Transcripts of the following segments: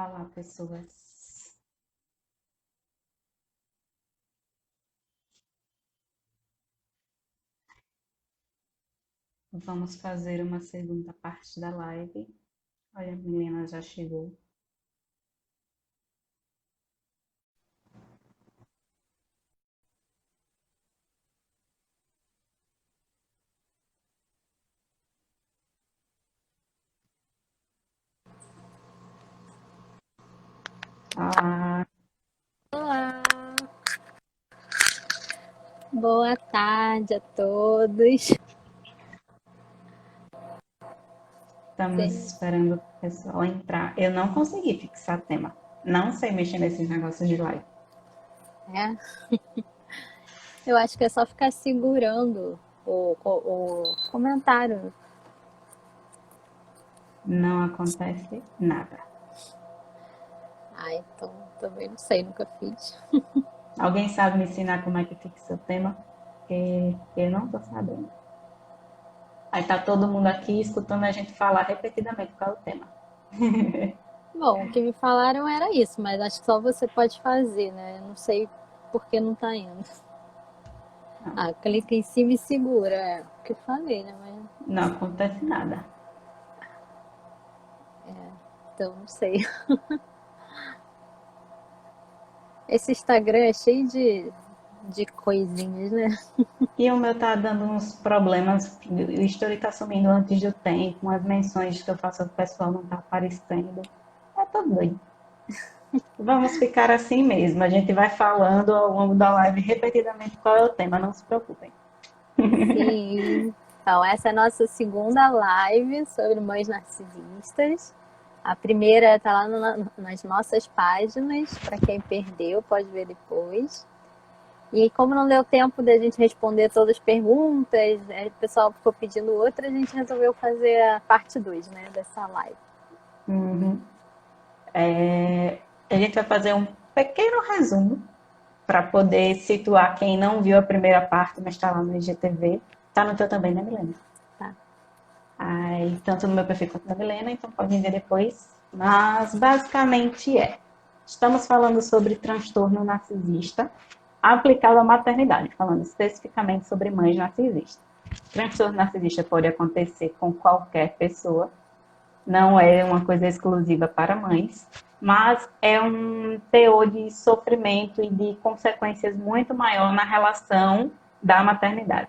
Olá, pessoas. Vamos fazer uma segunda parte da live. Olha, a Milena já chegou. Ah, Olá, boa tarde a todos. estamos esperando o pessoal entrar. Eu não consegui fixar tema. Não sei mexer nesses negócios de live. É, eu acho que é só ficar segurando o comentário. Não acontece nada. Ah, então também não sei, nunca fiz. Alguém sabe me ensinar como é que fixa o tema? Porque eu não estou sabendo. Aí tá todo mundo aqui escutando a gente falar repetidamente qual é o tema. Bom, o que me falaram era isso, mas acho que só você pode fazer, né? Eu não sei por que não tá indo. Não, Ah, clica em cima e segura, é o que eu falei, né? Mas não acontece nada. então não sei. Esse Instagram é cheio de coisinhas, né? E o meu tá dando uns problemas, o story tá sumindo antes do tempo, as menções que eu faço pro pessoal não tá aparecendo. É tudo bem. Vamos ficar assim mesmo. A gente vai falando ao longo da live repetidamente qual é o tema, não se preocupem. Sim. Então, essa é a nossa segunda live sobre mães narcisistas. A primeira está lá nas nossas páginas, para quem perdeu, pode ver depois. E como não deu tempo da gente responder todas as perguntas, o pessoal ficou pedindo outra, a gente resolveu fazer a parte 2, né, dessa live. Uhum. A gente vai fazer um pequeno resumo para poder situar quem não viu a primeira parte, mas está lá no IGTV. Tá no teu também, né, Milena? Tá? Aí, tanto no meu perfil quanto na Milena, então podem ver depois. Mas basicamente estamos falando sobre transtorno narcisista aplicado à maternidade, falando especificamente sobre mães narcisistas. Transtorno narcisista pode acontecer com qualquer pessoa, não é uma coisa exclusiva para mães, mas é um teor de sofrimento e de consequências muito maior na relação da maternidade.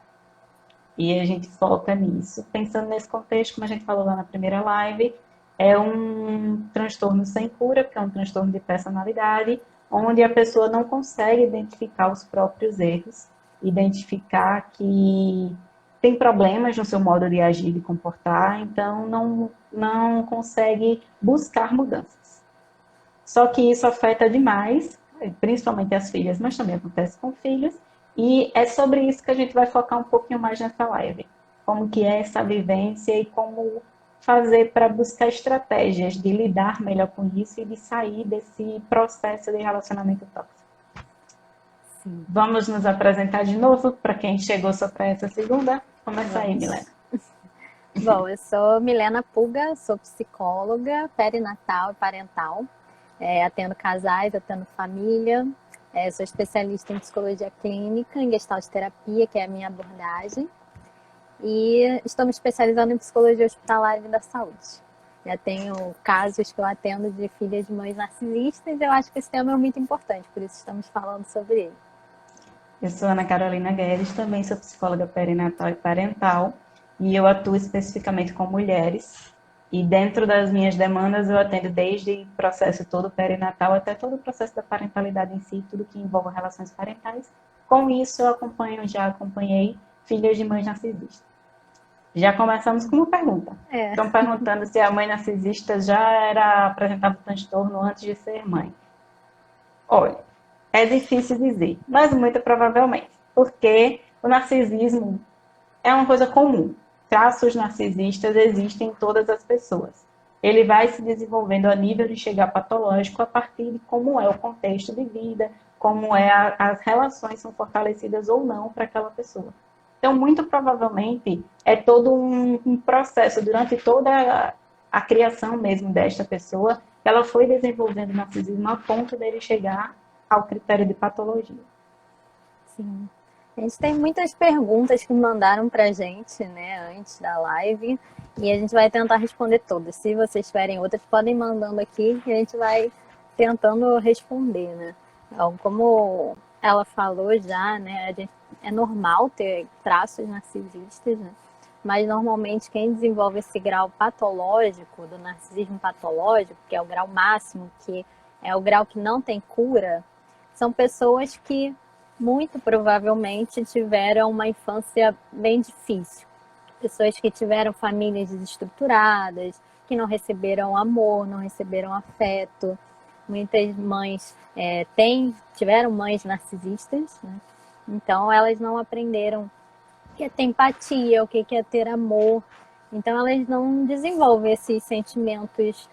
E a gente foca nisso. Pensando nesse contexto, como a gente falou lá na primeira live, é um transtorno sem cura, porque é um transtorno de personalidade, onde a pessoa não consegue identificar os próprios erros, identificar que tem problemas no seu modo de agir e de comportar, então não consegue buscar mudanças. Só que isso afeta demais, principalmente as filhas, mas também acontece com filhos, e é sobre isso que a gente vai focar um pouquinho mais nessa live. Como que é essa vivência e como fazer para buscar estratégias de lidar melhor com isso e de sair desse processo de relacionamento tóxico. Sim. Vamos nos apresentar de novo para quem chegou só para essa segunda? Começa aí, Milena. Vamos. Bom, eu sou Milena Puga, sou psicóloga perinatal e parental. Atendo casais, atendo família. Sou especialista em psicologia clínica, em gestalt terapia, que é a minha abordagem. E estou me especializando em psicologia hospitalar e da saúde. Já tenho casos que eu atendo de filhas de mães narcisistas. Eu acho que esse tema é muito importante, por isso estamos falando sobre ele. Eu sou Ana Carolina Guedes, também sou psicóloga perinatal e parental, e eu atuo especificamente com mulheres. E dentro das minhas demandas, eu atendo desde o processo todo perinatal até todo o processo da parentalidade em si, tudo que envolve relações parentais. Com isso, já acompanhei filhas de mães narcisistas. Já começamos com uma pergunta. É, Estão perguntando se a mãe narcisista já apresentava transtorno antes de ser mãe. Olha, é difícil dizer, mas muito provavelmente, porque o narcisismo é uma coisa comum. Traços narcisistas existem em todas as pessoas. Ele vai se desenvolvendo a nível de chegar patológico a partir de como é o contexto de vida, como as relações são fortalecidas ou não para aquela pessoa. Então, muito provavelmente, é todo um processo durante toda a criação mesmo desta pessoa ela foi desenvolvendo o narcisismo a ponto dele chegar ao critério de patologia. Sim. A gente tem muitas perguntas que mandaram pra gente, né, antes da live, e a gente vai tentar responder todas. Se vocês tiverem outras, podem mandando aqui que a gente vai tentando responder, né? Então, como ela falou já, né, é normal ter traços narcisistas, né? Mas normalmente quem desenvolve esse grau patológico, do narcisismo patológico, que é o grau máximo, que é o grau que não tem cura, são pessoas que muito provavelmente tiveram uma infância bem difícil. Pessoas que tiveram famílias desestruturadas, que não receberam amor, não receberam afeto. Muitas mães tiveram mães narcisistas, né? Então elas não aprenderam o que é ter empatia, o que é ter amor. Então elas não desenvolvem esses sentimentos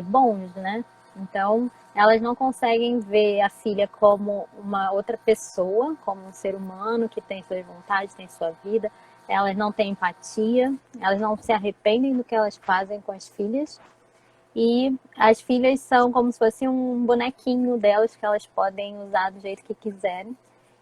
bons, né? Então elas não conseguem ver a filha como uma outra pessoa, como um ser humano que tem suas vontades, tem sua vida. Elas não têm empatia, elas não se arrependem do que elas fazem com as filhas. E as filhas são como se fosse um bonequinho delas que elas podem usar do jeito que quiserem.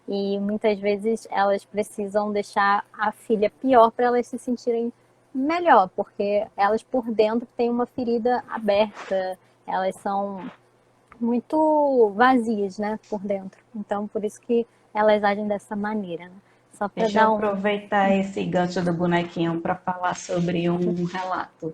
E muitas vezes elas precisam deixar a filha pior para elas se sentirem melhor, porque elas por dentro têm uma ferida aberta, elas são muito vazias, né, por dentro. Então, por isso que elas agem dessa maneira, né? Só para Deixa eu dar aproveitar esse gancho do bonequinho para falar sobre um relato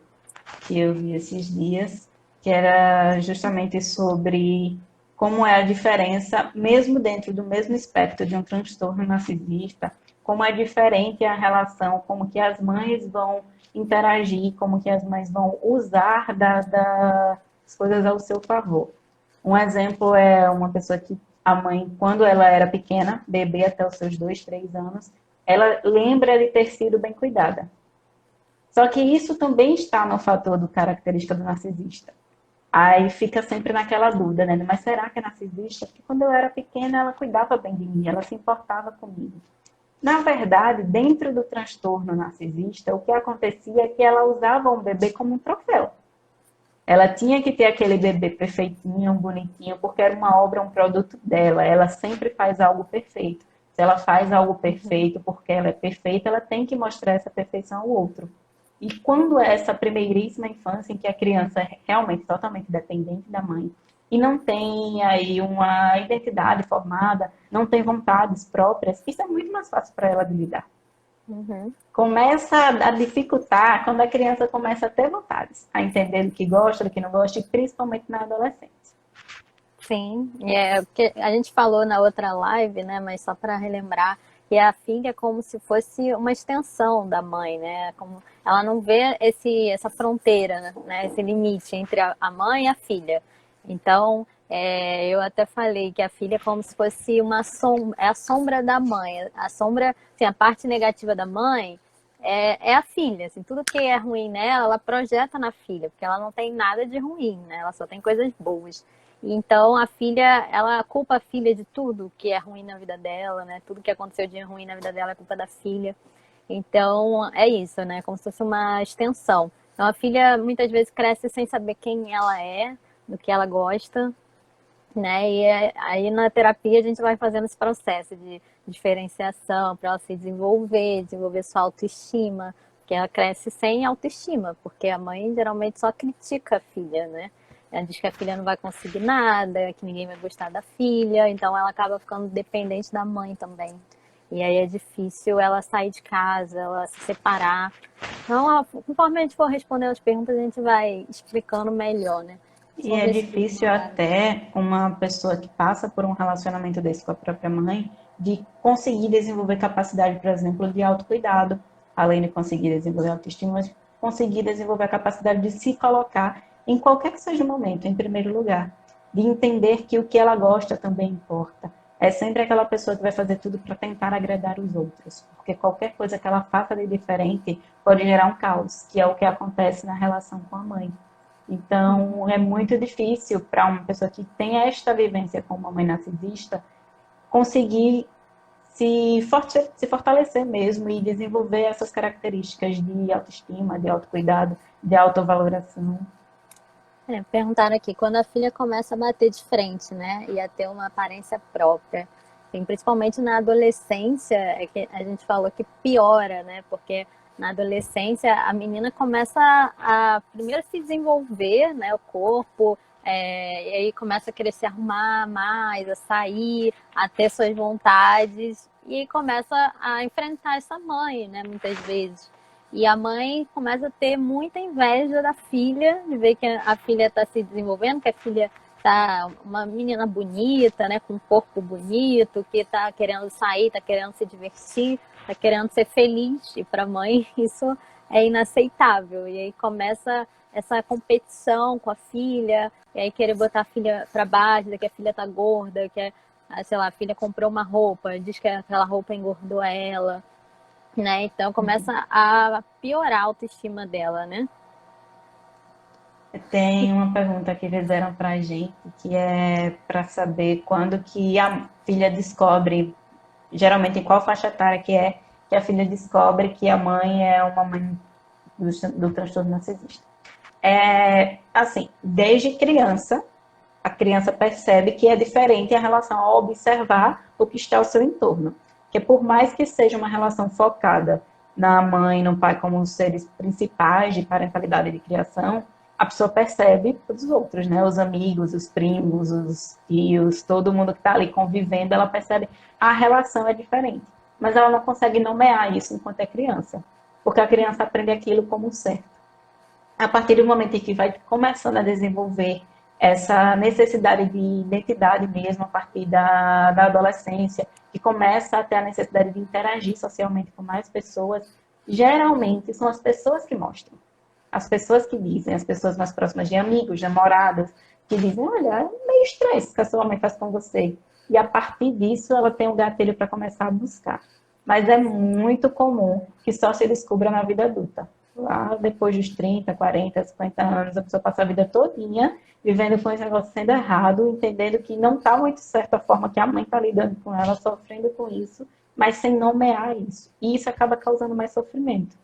que eu vi esses dias, que era justamente sobre como é a diferença, mesmo dentro do mesmo espectro de um transtorno narcisista, como é diferente a relação, como que as mães vão interagir, como que as mães vão usar das coisas ao seu favor. Um exemplo é uma pessoa que a mãe, quando ela era pequena, bebê até os seus 2, 3 anos, ela lembra de ter sido bem cuidada. Só que isso também está no fator do característica do narcisista. Aí fica sempre naquela dúvida, né? Mas será que é narcisista? Porque quando eu era pequena, ela cuidava bem de mim, ela se importava comigo. Na verdade, dentro do transtorno narcisista, o que acontecia é que ela usava um bebê como um troféu. Ela tinha que ter aquele bebê perfeitinho, bonitinho, porque era uma obra, um produto dela. Ela sempre faz algo perfeito. Se ela faz algo perfeito porque ela é perfeita, ela tem que mostrar essa perfeição ao outro. E quando é essa primeiríssima infância em que a criança é realmente totalmente dependente da mãe e não tem aí uma identidade formada, não tem vontades próprias, isso é muito mais fácil para ela de lidar. Uhum. Começa a dificultar quando a criança começa a ter vontades, a entender do que gosta, do que não gosta, e principalmente na adolescência. Sim, porque a gente falou na outra live, né? Mas só para relembrar, que a filha é como se fosse uma extensão da mãe, né? Como ela não vê essa fronteira, né? Esse limite entre a mãe e a filha. Então, eu até falei que a filha é como se fosse uma sombra, é a sombra da mãe. A sombra, assim, a parte negativa da mãe é a filha. Assim, tudo que é ruim nela, ela projeta na filha, porque ela não tem nada de ruim, né? Ela só tem coisas boas. Então a filha, ela culpa a filha de tudo que é ruim na vida dela, né? Tudo que aconteceu de ruim na vida dela é culpa da filha. Então é isso, né? Como se fosse uma extensão. Então a filha muitas vezes cresce sem saber quem ela é, do que ela gosta, né? E aí na terapia a gente vai fazendo esse processo de diferenciação para ela se desenvolver sua autoestima, porque ela cresce sem autoestima, porque a mãe geralmente só critica a filha, né? Ela diz que a filha não vai conseguir nada, que ninguém vai gostar da filha, então ela acaba ficando dependente da mãe também. E aí é difícil ela sair de casa, ela se separar. Então, conforme a gente for respondendo as perguntas, a gente vai explicando melhor, né? E é difícil até uma pessoa que passa por um relacionamento desse com a própria mãe de conseguir desenvolver capacidade, por exemplo, de autocuidado, além de conseguir desenvolver autoestima, mas conseguir desenvolver a capacidade de se colocar em qualquer que seja o momento, em primeiro lugar, de entender que o que ela gosta também importa. É sempre aquela pessoa que vai fazer tudo para tentar agradar os outros, porque qualquer coisa que ela faça de diferente pode gerar um caos, que é o que acontece na relação com a mãe. Então, é muito difícil para uma pessoa que tem esta vivência com uma mãe narcisista conseguir se fortalecer mesmo e desenvolver essas características de autoestima, de autocuidado, de autovaloração. Perguntaram aqui, quando a filha começa a bater de frente, né, e a ter uma aparência própria, tem, principalmente na adolescência, é que a gente falou que piora, né, porque na adolescência a menina começa a primeiro se desenvolver, né, o corpo, e aí começa a querer se arrumar mais, a sair, a ter suas vontades, e aí começa a enfrentar essa mãe, né, muitas vezes. E a mãe começa a ter muita inveja da filha, de ver que a filha está se desenvolvendo, que a filha tá uma menina bonita, né, com um corpo bonito, que está querendo sair, está querendo se divertir, está querendo ser feliz. E para a mãe isso é inaceitável. E aí começa essa competição com a filha, e aí querer botar a filha para baixo, que a filha tá gorda, que sei lá, a filha comprou uma roupa, diz que aquela roupa engordou ela, né? Então começa a piorar a autoestima dela, né? Tem uma pergunta que fizeram para a gente, que é para saber quando que a filha descobre, geralmente em qual faixa etária que a filha descobre que a mãe é uma mãe do transtorno narcisista. Assim, desde criança, a criança percebe que é diferente a relação ao observar o que está ao seu entorno. Que por mais que seja uma relação focada na mãe e no pai como os seres principais de parentalidade e de criação, a pessoa percebe os outros, né? Os amigos, os primos, os tios, todo mundo que está ali convivendo, ela percebe a relação é diferente. Mas ela não consegue nomear isso enquanto é criança, porque a criança aprende aquilo como certo. A partir do momento em que vai começando a desenvolver essa necessidade de identidade mesmo, a partir da adolescência, que começa a ter a necessidade de interagir socialmente com mais pessoas, geralmente são as pessoas que mostram. As pessoas que dizem, as pessoas mais próximas de amigos, namoradas, que dizem, olha, é meio estranho isso que a sua mãe faz com você. E a partir disso, ela tem um gatilho para começar a buscar. Mas é muito comum que só se descubra na vida adulta. Lá depois dos 30, 40, 50 anos, a pessoa passa a vida todinha vivendo com esse negócio sendo errado, entendendo que não está muito certo a forma que a mãe está lidando com ela, sofrendo com isso, mas sem nomear isso. E isso acaba causando mais sofrimento.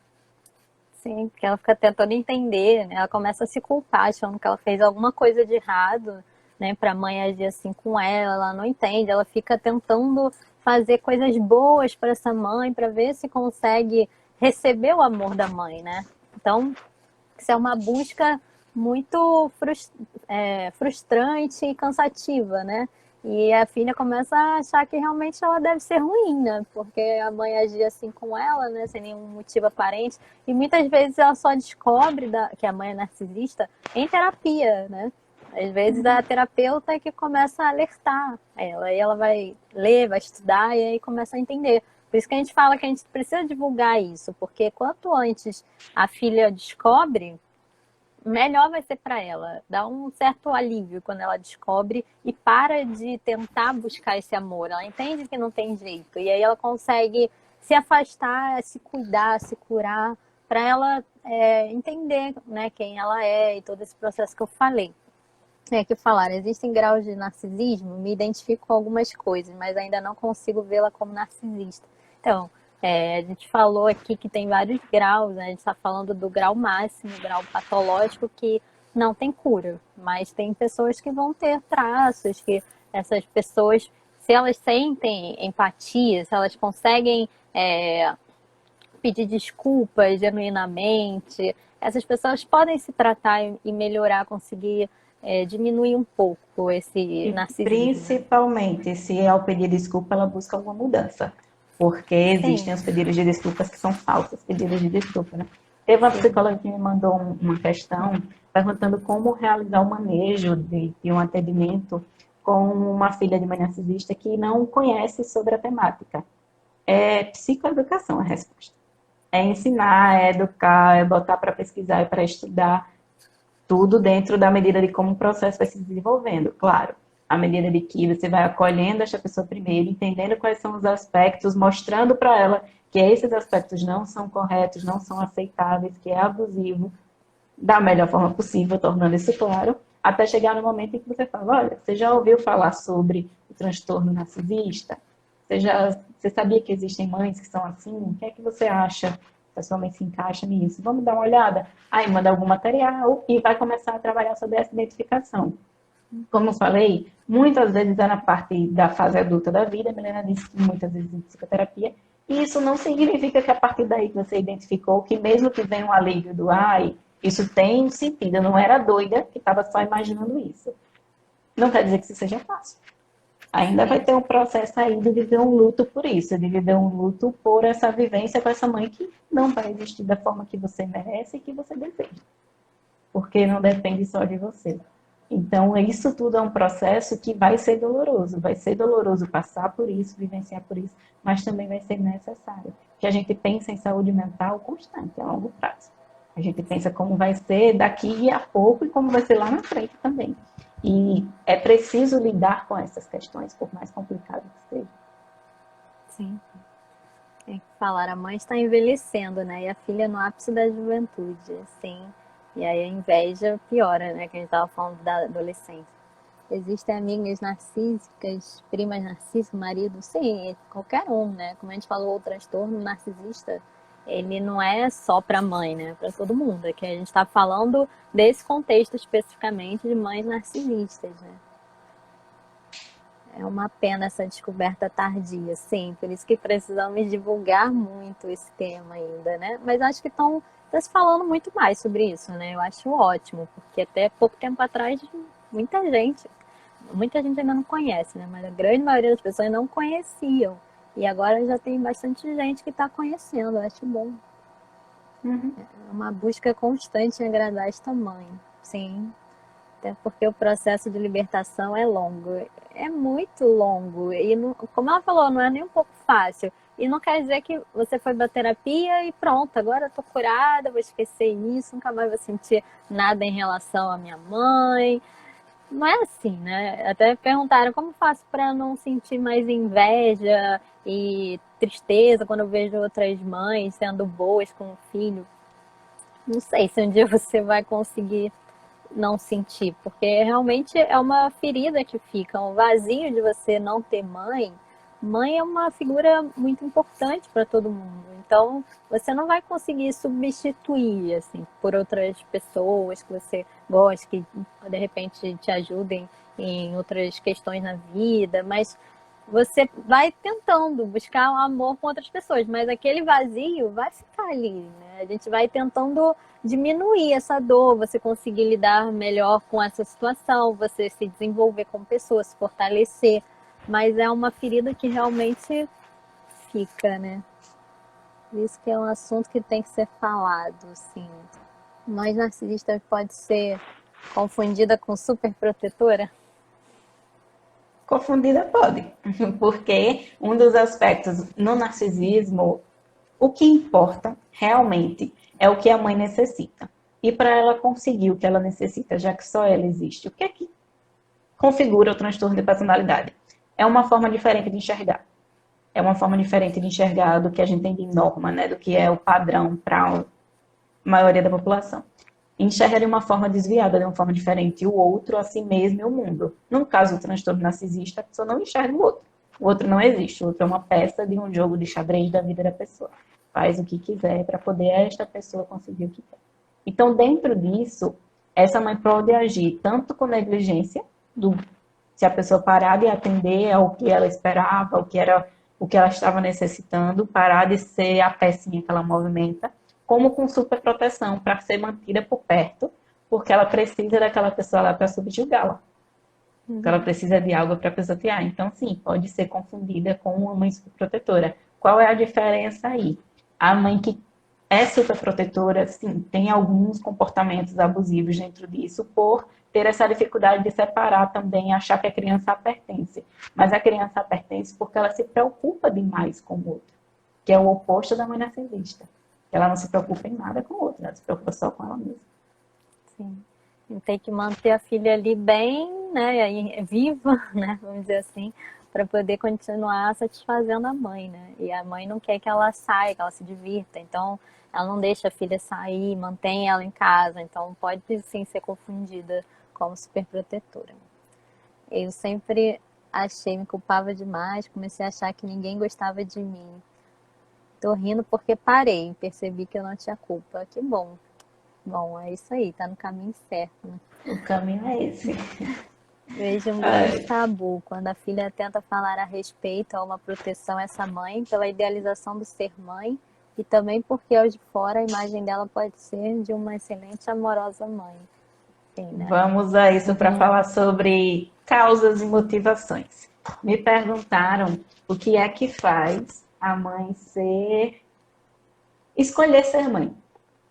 Sim, porque ela fica tentando entender, né? Ela começa a se culpar, achando que ela fez alguma coisa de errado, né? Para a mãe agir assim com ela não entende, ela fica tentando fazer coisas boas para essa mãe, para ver se consegue receber o amor da mãe, né? Então, isso é uma busca muito frustrante e cansativa, né? E a filha começa a achar que realmente ela deve ser ruim, né? Porque a mãe agia assim com ela, né? Sem nenhum motivo aparente. E muitas vezes ela só descobre que a mãe é narcisista em terapia, né? Às vezes a terapeuta é que começa a alertar ela. E ela vai ler, vai estudar e aí começa a entender. Por isso que a gente fala que a gente precisa divulgar isso. Porque quanto antes a filha descobre, melhor vai ser para ela. Dá um certo alívio quando ela descobre e para de tentar buscar esse amor. Ela entende que não tem jeito. E aí ela consegue se afastar, se cuidar, se curar, para ela entender, né, quem ela é e todo esse processo que eu falei. Que falaram, existem graus de narcisismo, me identifico com algumas coisas, mas ainda não consigo vê-la como narcisista. Então, a gente falou aqui que tem vários graus, né? A gente está falando do grau máximo, grau patológico, que não tem cura, mas tem pessoas que vão ter traços, que essas pessoas, se elas sentem empatia, se elas conseguem pedir desculpas genuinamente, essas pessoas podem se tratar e melhorar, conseguir diminuir um pouco esse E narcisismo. principalmente, se ao pedir desculpa, ela busca alguma mudança. Porque Sim, existem os pedidos de desculpas que são falsos, pedidos de desculpa, né? Teve uma sim. psicóloga que me mandou uma questão perguntando como realizar o manejo de um atendimento com uma filha de mãe narcisista que não conhece sobre a temática. É psicoeducação a resposta. É ensinar, é educar, é botar para pesquisar e para estudar, tudo dentro da medida de como o processo vai se desenvolvendo, claro. À medida de que você vai acolhendo essa pessoa primeiro, entendendo quais são os aspectos, mostrando para ela que esses aspectos não são corretos, não são aceitáveis, que é abusivo, da melhor forma possível, tornando isso claro, até chegar no momento em que você fala, olha, você já ouviu falar sobre o transtorno narcisista? Você sabia que existem mães que são assim? O que é que você acha se a sua mãe se encaixa nisso, vamos dar uma olhada. Aí manda algum material e vai começar a trabalhar sobre essa identificação. Como eu falei, muitas vezes é na parte da fase adulta da vida, a Milena disse que muitas vezes em psicoterapia, e isso não significa que a partir daí que você identificou, que mesmo que venha um alívio do ai, isso tem sentido, eu não era doida que estava só imaginando isso. Não quer dizer que isso seja fácil. Ainda vai ter um processo aí de viver um luto por isso, de viver um luto por essa vivência com essa mãe que não vai existir da forma que você merece e que você deseja. Porque não depende só de você. Então, isso tudo é um processo que vai ser doloroso. Vai ser doloroso passar por isso, vivenciar por isso, mas também vai ser necessário. Que a gente pensa em saúde mental constante, a longo prazo. A gente pensa como vai ser daqui a pouco e como vai ser lá na frente também. E é preciso lidar com essas questões, por mais complicado que seja. Sim. Tem que falar, a mãe está envelhecendo, né? E a filha no ápice da juventude, assim. E aí a inveja piora, né? Que a gente estava falando da adolescência. Existem amigas narcísicas, primas narcísicas, marido, sim, qualquer um, né? Como a gente falou, o transtorno narcisista, ele não é só para mãe, né? Para todo mundo. É que a gente está falando desse contexto especificamente de mães narcisistas, né? É uma pena essa descoberta tardia, sim. Por isso que precisamos divulgar muito esse tema ainda, né? Mas acho que estão se falando muito mais sobre isso, né? Eu acho ótimo, porque até pouco tempo atrás muita gente ainda não conhece, né? Mas a grande maioria das pessoas não conheciam. E agora já tem bastante gente que está conhecendo, eu acho bom. Uhum. É uma busca constante em agradar esta mãe, sim. Até porque o processo de libertação é longo, é muito longo. E, não, como ela falou, não é nem um pouco fácil. E não quer dizer que você foi da terapia e pronto, agora eu tô curada, vou esquecer isso, nunca mais vou sentir nada em relação à minha mãe. Não é assim, né? Até perguntaram como faço para não sentir mais inveja e tristeza quando eu vejo outras mães sendo boas com o filho. Não sei se um dia você vai conseguir não sentir, porque realmente é uma ferida que fica, um vazio de você não ter mãe. Mãe é uma figura muito importante para todo mundo, então você não vai conseguir substituir assim por outras pessoas que você gosta, que de repente te ajudem em outras questões na vida, mas você vai tentando buscar um amor com outras pessoas, mas aquele vazio vai ficar ali, né? A gente vai tentando diminuir essa dor, você conseguir lidar melhor com essa situação, você se desenvolver como pessoa, se fortalecer. Mas é uma ferida que realmente fica, né? Por isso que é um assunto que tem que ser falado, assim. Mãe narcisista pode ser confundida com superprotetora? Confundida pode, porque um dos aspectos no narcisismo, o que importa realmente é o que a mãe necessita. E para ela conseguir o que ela necessita, já que só ela existe, o que é que configura o transtorno de personalidade? É uma forma diferente de enxergar. É uma forma diferente de enxergar do que a gente tem de norma, né? Do que é o padrão para a maioria da população. Enxerga de uma forma desviada, de uma forma diferente, o outro, a si mesmo e o mundo. No caso do transtorno narcisista, a pessoa não enxerga o outro. O outro não existe, o outro é uma peça de um jogo de xadrez da vida da pessoa. Faz o que quiser para poder esta pessoa conseguir o que quer. Então, dentro disso, essa mãe pode agir tanto com negligência, se a pessoa parar de atender ao que ela esperava, o que ela estava necessitando, parar de ser a pecinha que ela movimenta, como com superproteção, para ser mantida por perto, porque ela precisa daquela pessoa lá para subjugá-la. Porque ela precisa de algo para pisotear. Então, sim, pode ser confundida com uma mãe superprotetora. Qual é a diferença aí? A mãe que é superprotetora, sim, tem alguns comportamentos abusivos dentro disso, por ter essa dificuldade de separar também, achar que a criança pertence. Mas a criança pertence porque ela se preocupa demais com o outro, que é o oposto da mãe narcisista. Ela não se preocupa em nada com o outro, ela se preocupa só com ela mesma. Sim. E tem que manter a filha ali bem, né, viva, né, vamos dizer assim, para poder continuar satisfazendo a mãe, né? E a mãe não quer que ela saia, que ela se divirta, então ela não deixa a filha sair, mantém ela em casa, então pode sim ser confundida como superprotetora. Eu sempre me culpava demais, comecei a achar que ninguém gostava de mim. Tô rindo porque parei, percebi que eu não tinha culpa. Que bom. Bom, é isso aí, tá no caminho certo, né? O caminho é esse. Vejo um grande Ai, tabu quando a filha tenta falar a respeito a uma proteção a essa mãe pela idealização do ser mãe e também porque ao de fora a imagem dela pode ser de uma excelente amorosa mãe. Sim, né? vamos a isso para falar sobre causas e motivações. Me perguntaram o que é que faz a mãe escolher ser mãe.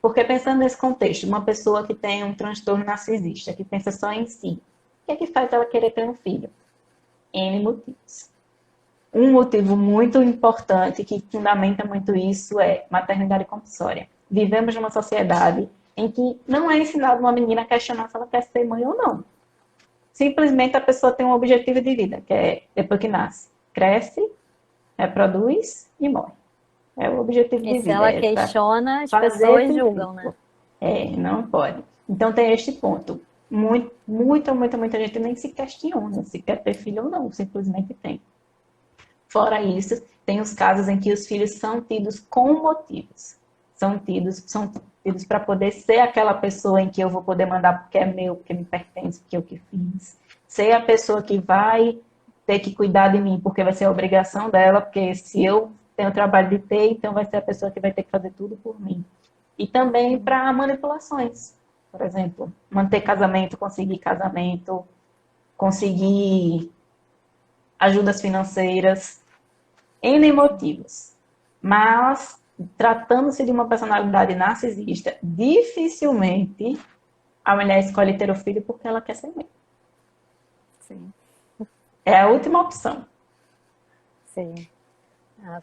Porque pensando nesse contexto, uma pessoa que tem um transtorno narcisista, que pensa só em si, o que é que faz ela querer ter um filho? N motivos. Um motivo muito importante que fundamenta muito isso é maternidade compulsória. Vivemos numa sociedade em que não é ensinado uma menina a questionar se ela quer ser mãe ou não. Simplesmente a pessoa tem um objetivo de vida, que é depois que nasce, cresce, reproduz e morre. É o objetivo E de se vida, ela é para questiona, as fazer pessoas ter julgam, né? filho. É, não pode. Então tem este ponto. Muita gente nem se questiona se quer ter filho ou não, simplesmente tem. Fora isso, tem os casos em que os filhos são tidos com motivos. São tidos para poder ser aquela pessoa em que eu vou poder mandar porque é meu, porque me pertence, porque eu que fiz. Ser a pessoa que vai ter que cuidar de mim, porque vai ser a obrigação dela, porque se eu tenho o trabalho de ter, então vai ser a pessoa que vai ter que fazer tudo por mim. E também para manipulações. Por exemplo, manter casamento, conseguir ajudas financeiras, N motivos. Mas, tratando-se de uma personalidade narcisista, dificilmente a mulher escolhe ter o filho porque ela quer ser mãe. Sim, É a última opção. sim.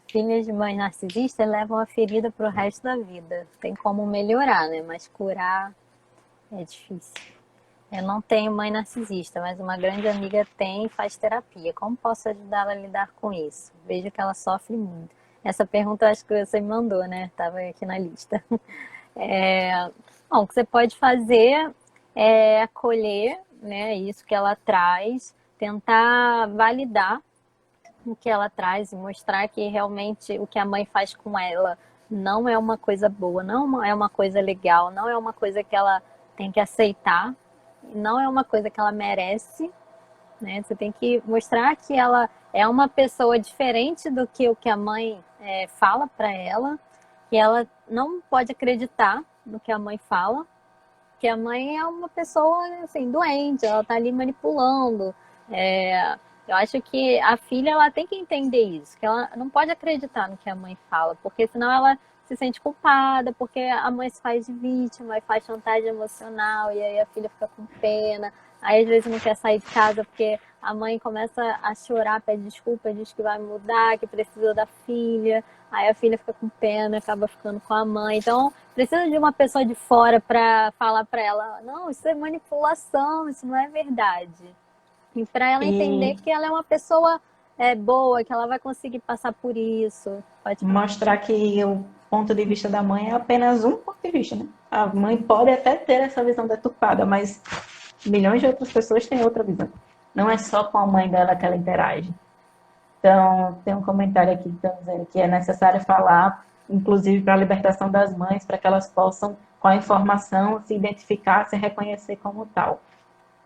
Filhas de mães narcisistas levam a ferida para o resto da vida. Tem como melhorar, né? Mas curar é difícil. Eu não tenho mãe narcisista, mas uma grande amiga tem e faz terapia. Como posso ajudá-la a lidar com isso? Vejo que ela sofre muito. Essa pergunta eu acho que você me mandou, né? Estava aqui na lista. Bom, o que você pode fazer é acolher, né, isso que ela traz, tentar validar o que ela traz e mostrar que realmente o que a mãe faz com ela não é uma coisa boa, não é uma coisa legal, não é uma coisa que ela tem que aceitar, não é uma coisa que ela merece, né? Você tem que mostrar que ela é uma pessoa diferente do que o que a mãe fala para ela, que ela não pode acreditar no que a mãe fala, que a mãe é uma pessoa assim doente, ela tá ali manipulando. Eu acho que a filha ela tem que entender isso, que ela não pode acreditar no que a mãe fala, porque senão ela se sente culpada, porque a mãe se faz de vítima e faz chantagem emocional, e aí a filha fica com pena, aí às vezes não quer sair de casa porque a mãe começa a chorar, pede desculpa, diz que vai mudar, que precisa da filha, aí a filha fica com pena, acaba ficando com a mãe. Então, precisa de uma pessoa de fora para falar para ela, não, isso é manipulação, isso não é verdade. E para ela entender E que ela é uma pessoa boa, que ela vai conseguir passar por isso. Pode falar. mostrar que o ponto de vista da mãe é apenas um ponto de vista, né? A mãe pode até ter essa visão deturpada, mas milhões de outras pessoas têm outra visão. Não é só com a mãe dela que ela interage. Então, tem um comentário aqui que estão dizendo que é necessário falar, inclusive para a libertação das mães, para que elas possam, com a informação, se identificar, se reconhecer como tal.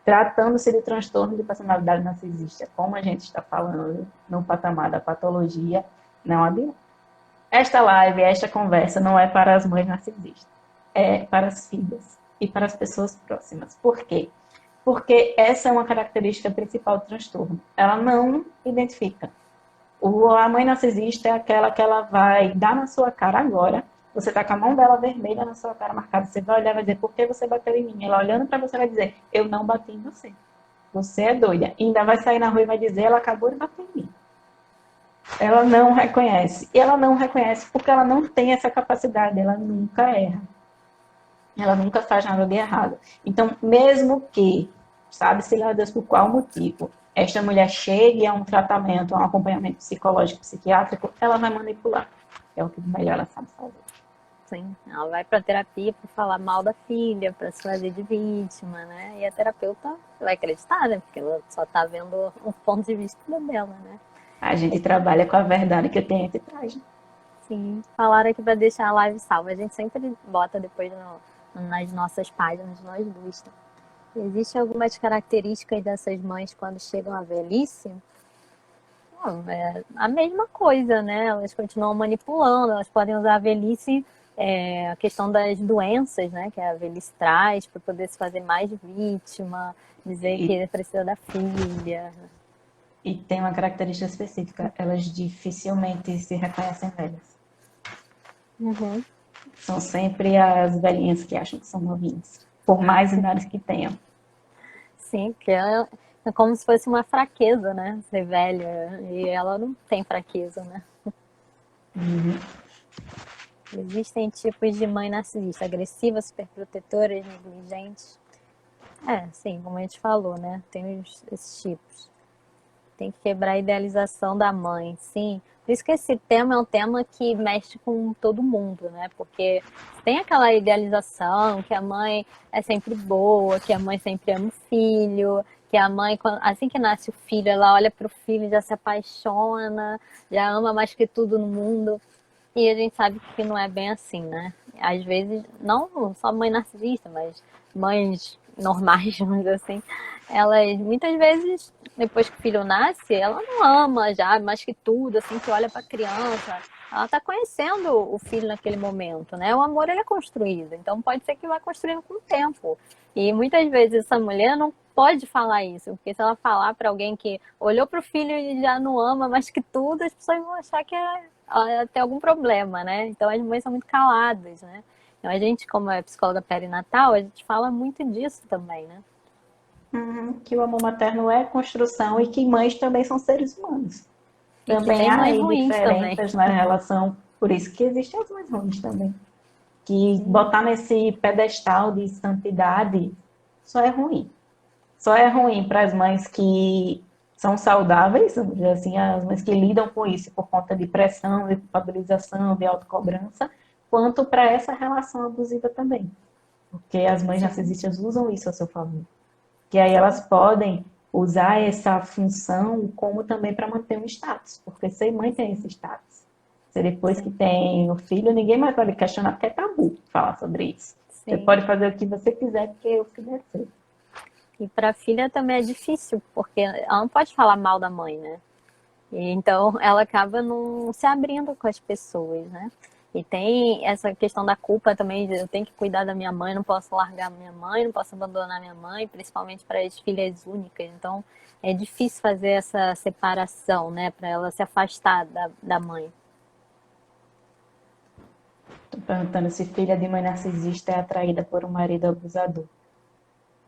Tratando-se de transtorno de personalidade narcisista, como a gente está falando no patamar da patologia, não adianta. Esta live, esta conversa não é para as mães narcisistas, é para as filhas e para as pessoas próximas. Por quê? Porque essa é uma característica principal do transtorno. Ela não identifica. A mãe narcisista é aquela que ela vai dar na sua cara agora. Você tá com a mão dela vermelha na sua cara marcada. Você vai olhar e vai dizer, por que você bateu em mim? Ela olhando para você vai dizer, eu não bati em você. Você é doida. E ainda vai sair na rua e vai dizer, ela acabou de bater em mim. Ela não reconhece. E ela não reconhece porque ela não tem essa capacidade. Ela nunca erra. Ela nunca faz nada de errado. Então, mesmo que, sabe-se lá Deus por qual motivo, esta mulher chegue a um tratamento, a um acompanhamento psicológico, psiquiátrico, ela vai manipular. É o que melhor ela sabe fazer. Sim, ela vai para terapia para falar mal da filha, para se fazer de vítima, né? E a terapeuta vai acreditar, né? Porque ela só tá vendo o ponto de vista dela, né? A gente trabalha com a verdade que o cliente traz. Sim, falaram aqui para deixar a live salva. A gente sempre bota depois nas nossas páginas, nós duas. Tá? Existem algumas características dessas mães quando chegam à velhice? Não, é a mesma coisa, né? Elas continuam manipulando, elas podem usar a velhice, a questão das doenças, né? Que a velhice traz, para poder se fazer mais vítima, dizer E, que precisa da filha. e tem uma característica específica, elas dificilmente se reconhecem velhas. Uhum. São sempre as velhinhas que acham que são novinhas, por mais idades que tenham. Sim, porque é como se fosse uma fraqueza, né? Ser velha. E ela não tem fraqueza, né? Uhum. Existem tipos de mãe narcisista, agressivas, superprotetoras, negligentes. Sim, como a gente falou, né? Tem esses tipos. Tem que quebrar a idealização da mãe, sim. Por isso que esse tema é um tema que mexe com todo mundo, né? Porque tem aquela idealização que a mãe é sempre boa, que a mãe sempre ama o filho, que a mãe, assim que nasce o filho, ela olha para o filho e já se apaixona, já ama mais que tudo no mundo. E a gente sabe que não é bem assim, né? Às vezes, não só mãe narcisista, mas mães normais, vamos dizer assim, elas muitas vezes, depois que o filho nasce, ela não ama já mais que tudo, assim, que olha para a criança. Ela está conhecendo o filho naquele momento, né? O amor ele é construído, então pode ser que vá construindo com o tempo. E muitas vezes essa mulher não pode falar isso, porque se ela falar para alguém que olhou para o filho e já não ama mais que tudo, as pessoas vão achar que ela tem algum problema, né? Então as mães são muito caladas, né? Então a gente, como é psicóloga perinatal, a gente fala muito disso também, né? Uhum. Que o amor materno é construção e que mães também são seres humanos. E que Também tem há mães aí ruins também. diferenças na relação, por isso que existem as mães ruins também. Que Sim, botar nesse pedestal de santidade só é ruim. Só é ruim para as mães que são saudáveis, vamos dizer assim, as mães que lidam com isso por conta de pressão, de culpabilização, de autocobrança, quanto para essa relação abusiva também. Porque as mães sim, narcisistas usam isso a seu favor. Que aí elas podem usar essa função como também para manter um status, porque ser mãe tem esse status. Se depois que sim, tem o filho, ninguém mais vai lhe questionar, porque é tabu falar sobre isso. Você sim. pode fazer o que você quiser, porque o filho é seu. E para a filha também é difícil, porque ela não pode falar mal da mãe, né? E então ela acaba não se abrindo com as pessoas, né? E tem essa questão da culpa também, de eu tenho que cuidar da minha mãe, não posso largar minha mãe, não posso abandonar minha mãe, principalmente para as filhas únicas. Então é difícil fazer essa separação, né? Para ela se afastar da mãe. Estou perguntando se filha de mãe narcisista é atraída por um marido abusador.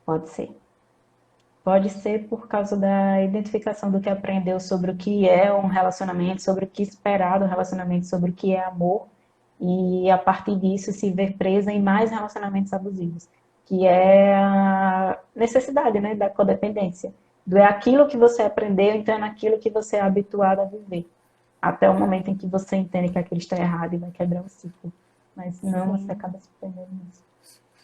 Pode ser. Pode ser por causa da identificação do que aprendeu sobre o que é um relacionamento, sobre o que esperar do relacionamento, sobre o que é amor, e a partir disso se ver presa em mais relacionamentos abusivos, que é a necessidade, né, da codependência. Do é aquilo que você aprendeu, então é naquilo que você é habituado a viver. Até o momento em que você entende que aquilo está errado e vai quebrar o ciclo. Mas não, você Sim. acaba se prendendo nisso.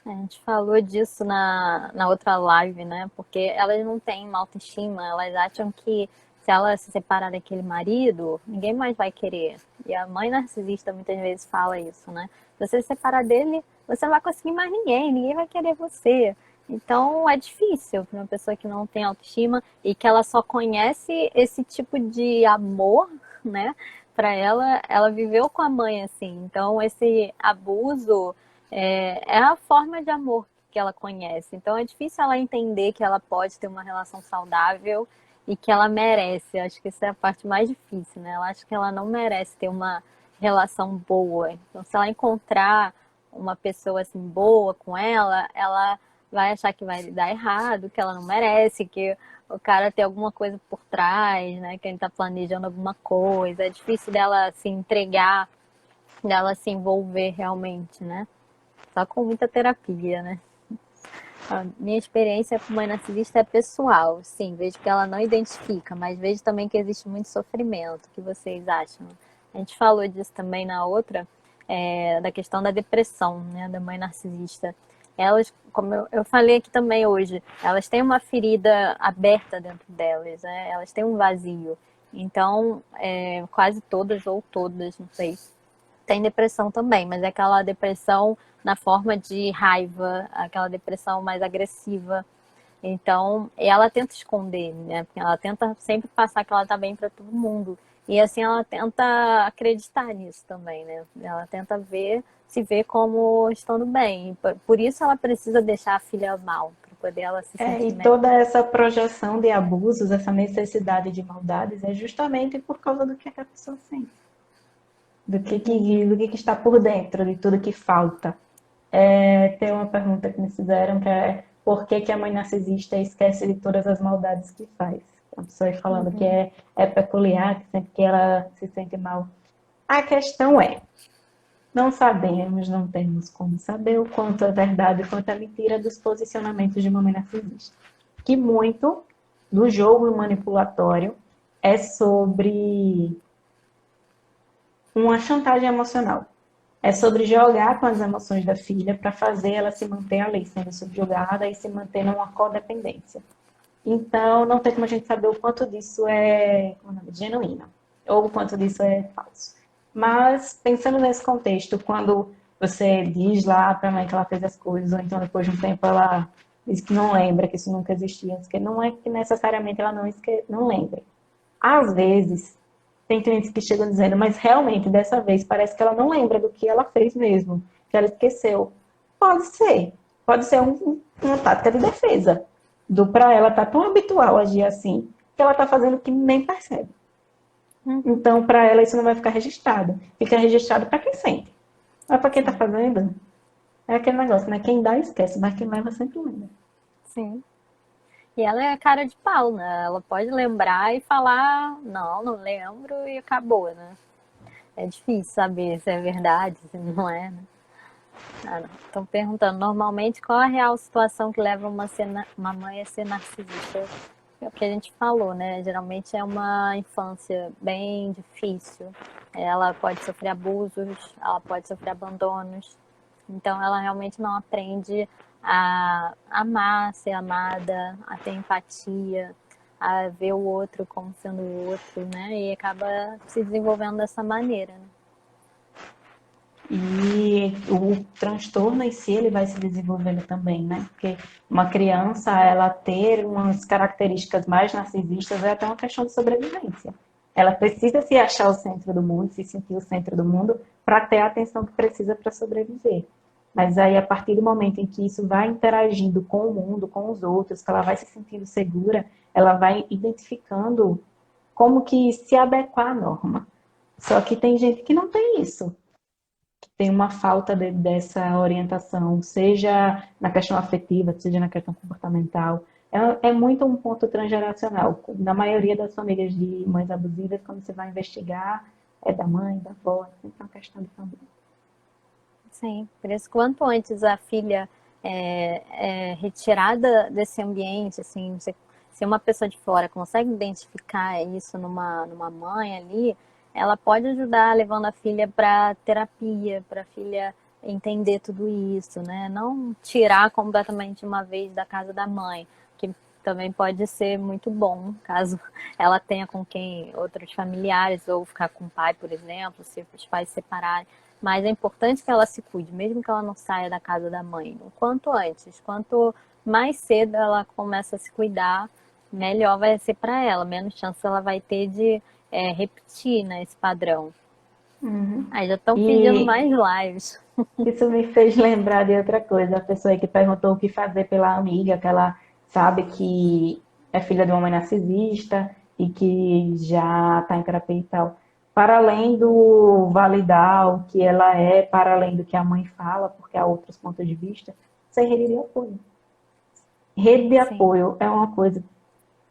A gente falou disso na outra live, né? Porque elas não têm uma autoestima, elas acham que se ela se separar daquele marido, ninguém mais vai querer. E a mãe narcisista muitas vezes fala isso, né? Se você se separar dele, você não vai conseguir mais ninguém vai querer você. Então é difícil para uma pessoa que não tem autoestima e que ela só conhece esse tipo de amor, né? Para ela viveu com a mãe assim. Então esse abuso é a forma de amor que ela conhece. Então é difícil ela entender que ela pode ter uma relação saudável e que ela merece. Acho que essa é a parte mais difícil, né? Ela acha que ela não merece ter uma relação boa. Então, se ela encontrar uma pessoa assim boa com ela vai achar que vai dar errado, que ela não merece, que o cara tem alguma coisa por trás, né? Que ele tá planejando alguma coisa. É difícil dela se entregar, dela se envolver realmente, né? Só com muita terapia, né? A minha experiência com mãe narcisista é pessoal, sim, vejo que ela não identifica, mas vejo também que existe muito sofrimento. O que vocês acham? A gente falou disso também na outra, da questão da depressão, né, da mãe narcisista. Elas, como eu falei aqui também hoje, elas têm uma ferida aberta dentro delas, né? Elas têm um vazio. Então, quase todas ou todas, não sei, tem depressão também, mas é aquela depressão na forma de raiva, aquela depressão mais agressiva. Então, ela tenta esconder, né? Porque ela tenta sempre passar que ela tá bem para todo mundo. E assim ela tenta acreditar nisso também, né? Ela tenta se ver como estando bem. Por isso ela precisa deixar a filha mal, para poder ela se sentir E melhor. toda essa projeção de abusos, essa necessidade de maldades, é justamente por causa do que a pessoa sente, do que está por dentro, de tudo que falta. Tem uma pergunta que me fizeram que é por que a mãe narcisista esquece de todas as maldades que faz? A pessoa aí falando que é peculiar, que sempre que ela se sente mal. A questão é, não sabemos, não temos como saber o quanto é verdade e quanto é mentira dos posicionamentos de uma mãe narcisista. Que muito do jogo manipulatório é sobre uma chantagem emocional. É sobre jogar com as emoções da filha para fazer ela se manter ali, sendo subjugada e se manter numa codependência. Então, não tem como a gente saber o quanto disso é genuíno ou o quanto disso é falso. Mas, pensando nesse contexto, quando você diz lá para a mãe que ela fez as coisas, ou então depois de um tempo ela diz que não lembra, que isso nunca existia, que não é que necessariamente ela não lembre. Às vezes, tem clientes que chegam dizendo, mas realmente dessa vez parece que ela não lembra do que ela fez mesmo, que ela esqueceu. Pode ser uma tática de defesa. Para ela tá tão habitual agir assim, que ela tá fazendo que nem percebe. Então, para ela isso não vai ficar registrado. Fica registrado para quem sente. Mas para quem tá fazendo, é aquele negócio, né? Quem dá esquece, mas quem leva sempre lembra. Sim. E ela é cara de pau, né? Ela pode lembrar e falar, não, não lembro e acabou, né? É difícil saber se é verdade, se não é, né? Estão perguntando, normalmente, qual a real situação que leva uma mãe a ser narcisista? É o que a gente falou, né? Geralmente é uma infância bem difícil. Ela pode sofrer abusos, ela pode sofrer abandonos. Então, ela realmente não aprende a amar, a ser amada, a ter empatia, a ver o outro como sendo o outro, né? E acaba se desenvolvendo dessa maneira, né? E o transtorno em si, ele vai se desenvolvendo também, né? Porque uma criança, ela ter umas características mais narcisistas é até uma questão de sobrevivência. Ela precisa se achar o centro do mundo, se sentir o centro do mundo, para ter a atenção que precisa para sobreviver. Mas aí, a partir do momento em que isso vai interagindo com o mundo, com os outros, que ela vai se sentindo segura, ela vai identificando como que se adequar à norma. Só que tem gente que não tem isso, tem uma falta dessa orientação, seja na questão afetiva, seja na questão comportamental. É muito um ponto transgeracional. Na maioria das famílias de mães abusivas, quando você vai investigar, é da mãe, da avó, é sempre uma questão de família. Sim, por isso quanto antes a filha é retirada desse ambiente, assim, se uma pessoa de fora consegue identificar isso numa mãe ali, ela pode ajudar levando a filha para terapia, para a filha entender tudo isso, né? Não tirar completamente uma vez da casa da mãe, que também pode ser muito bom, caso ela tenha com quem outros familiares, ou ficar com o pai, por exemplo, se os pais se separarem. Mas é importante que ela se cuide, mesmo que ela não saia da casa da mãe. O quanto antes, quanto mais cedo ela começa a se cuidar, melhor vai ser para ela, menos chance ela vai ter de repetir, né, esse padrão. Aí já estão pedindo E mais lives. isso me fez lembrar de outra coisa. A pessoa que perguntou o que fazer pela amiga, que ela sabe que é filha de uma mãe narcisista e que já está em terapia e tal. Para além do validar o que ela é, para além do que a mãe fala, porque há outros pontos de vista, ser rede de apoio. Rede de Sim, apoio é uma coisa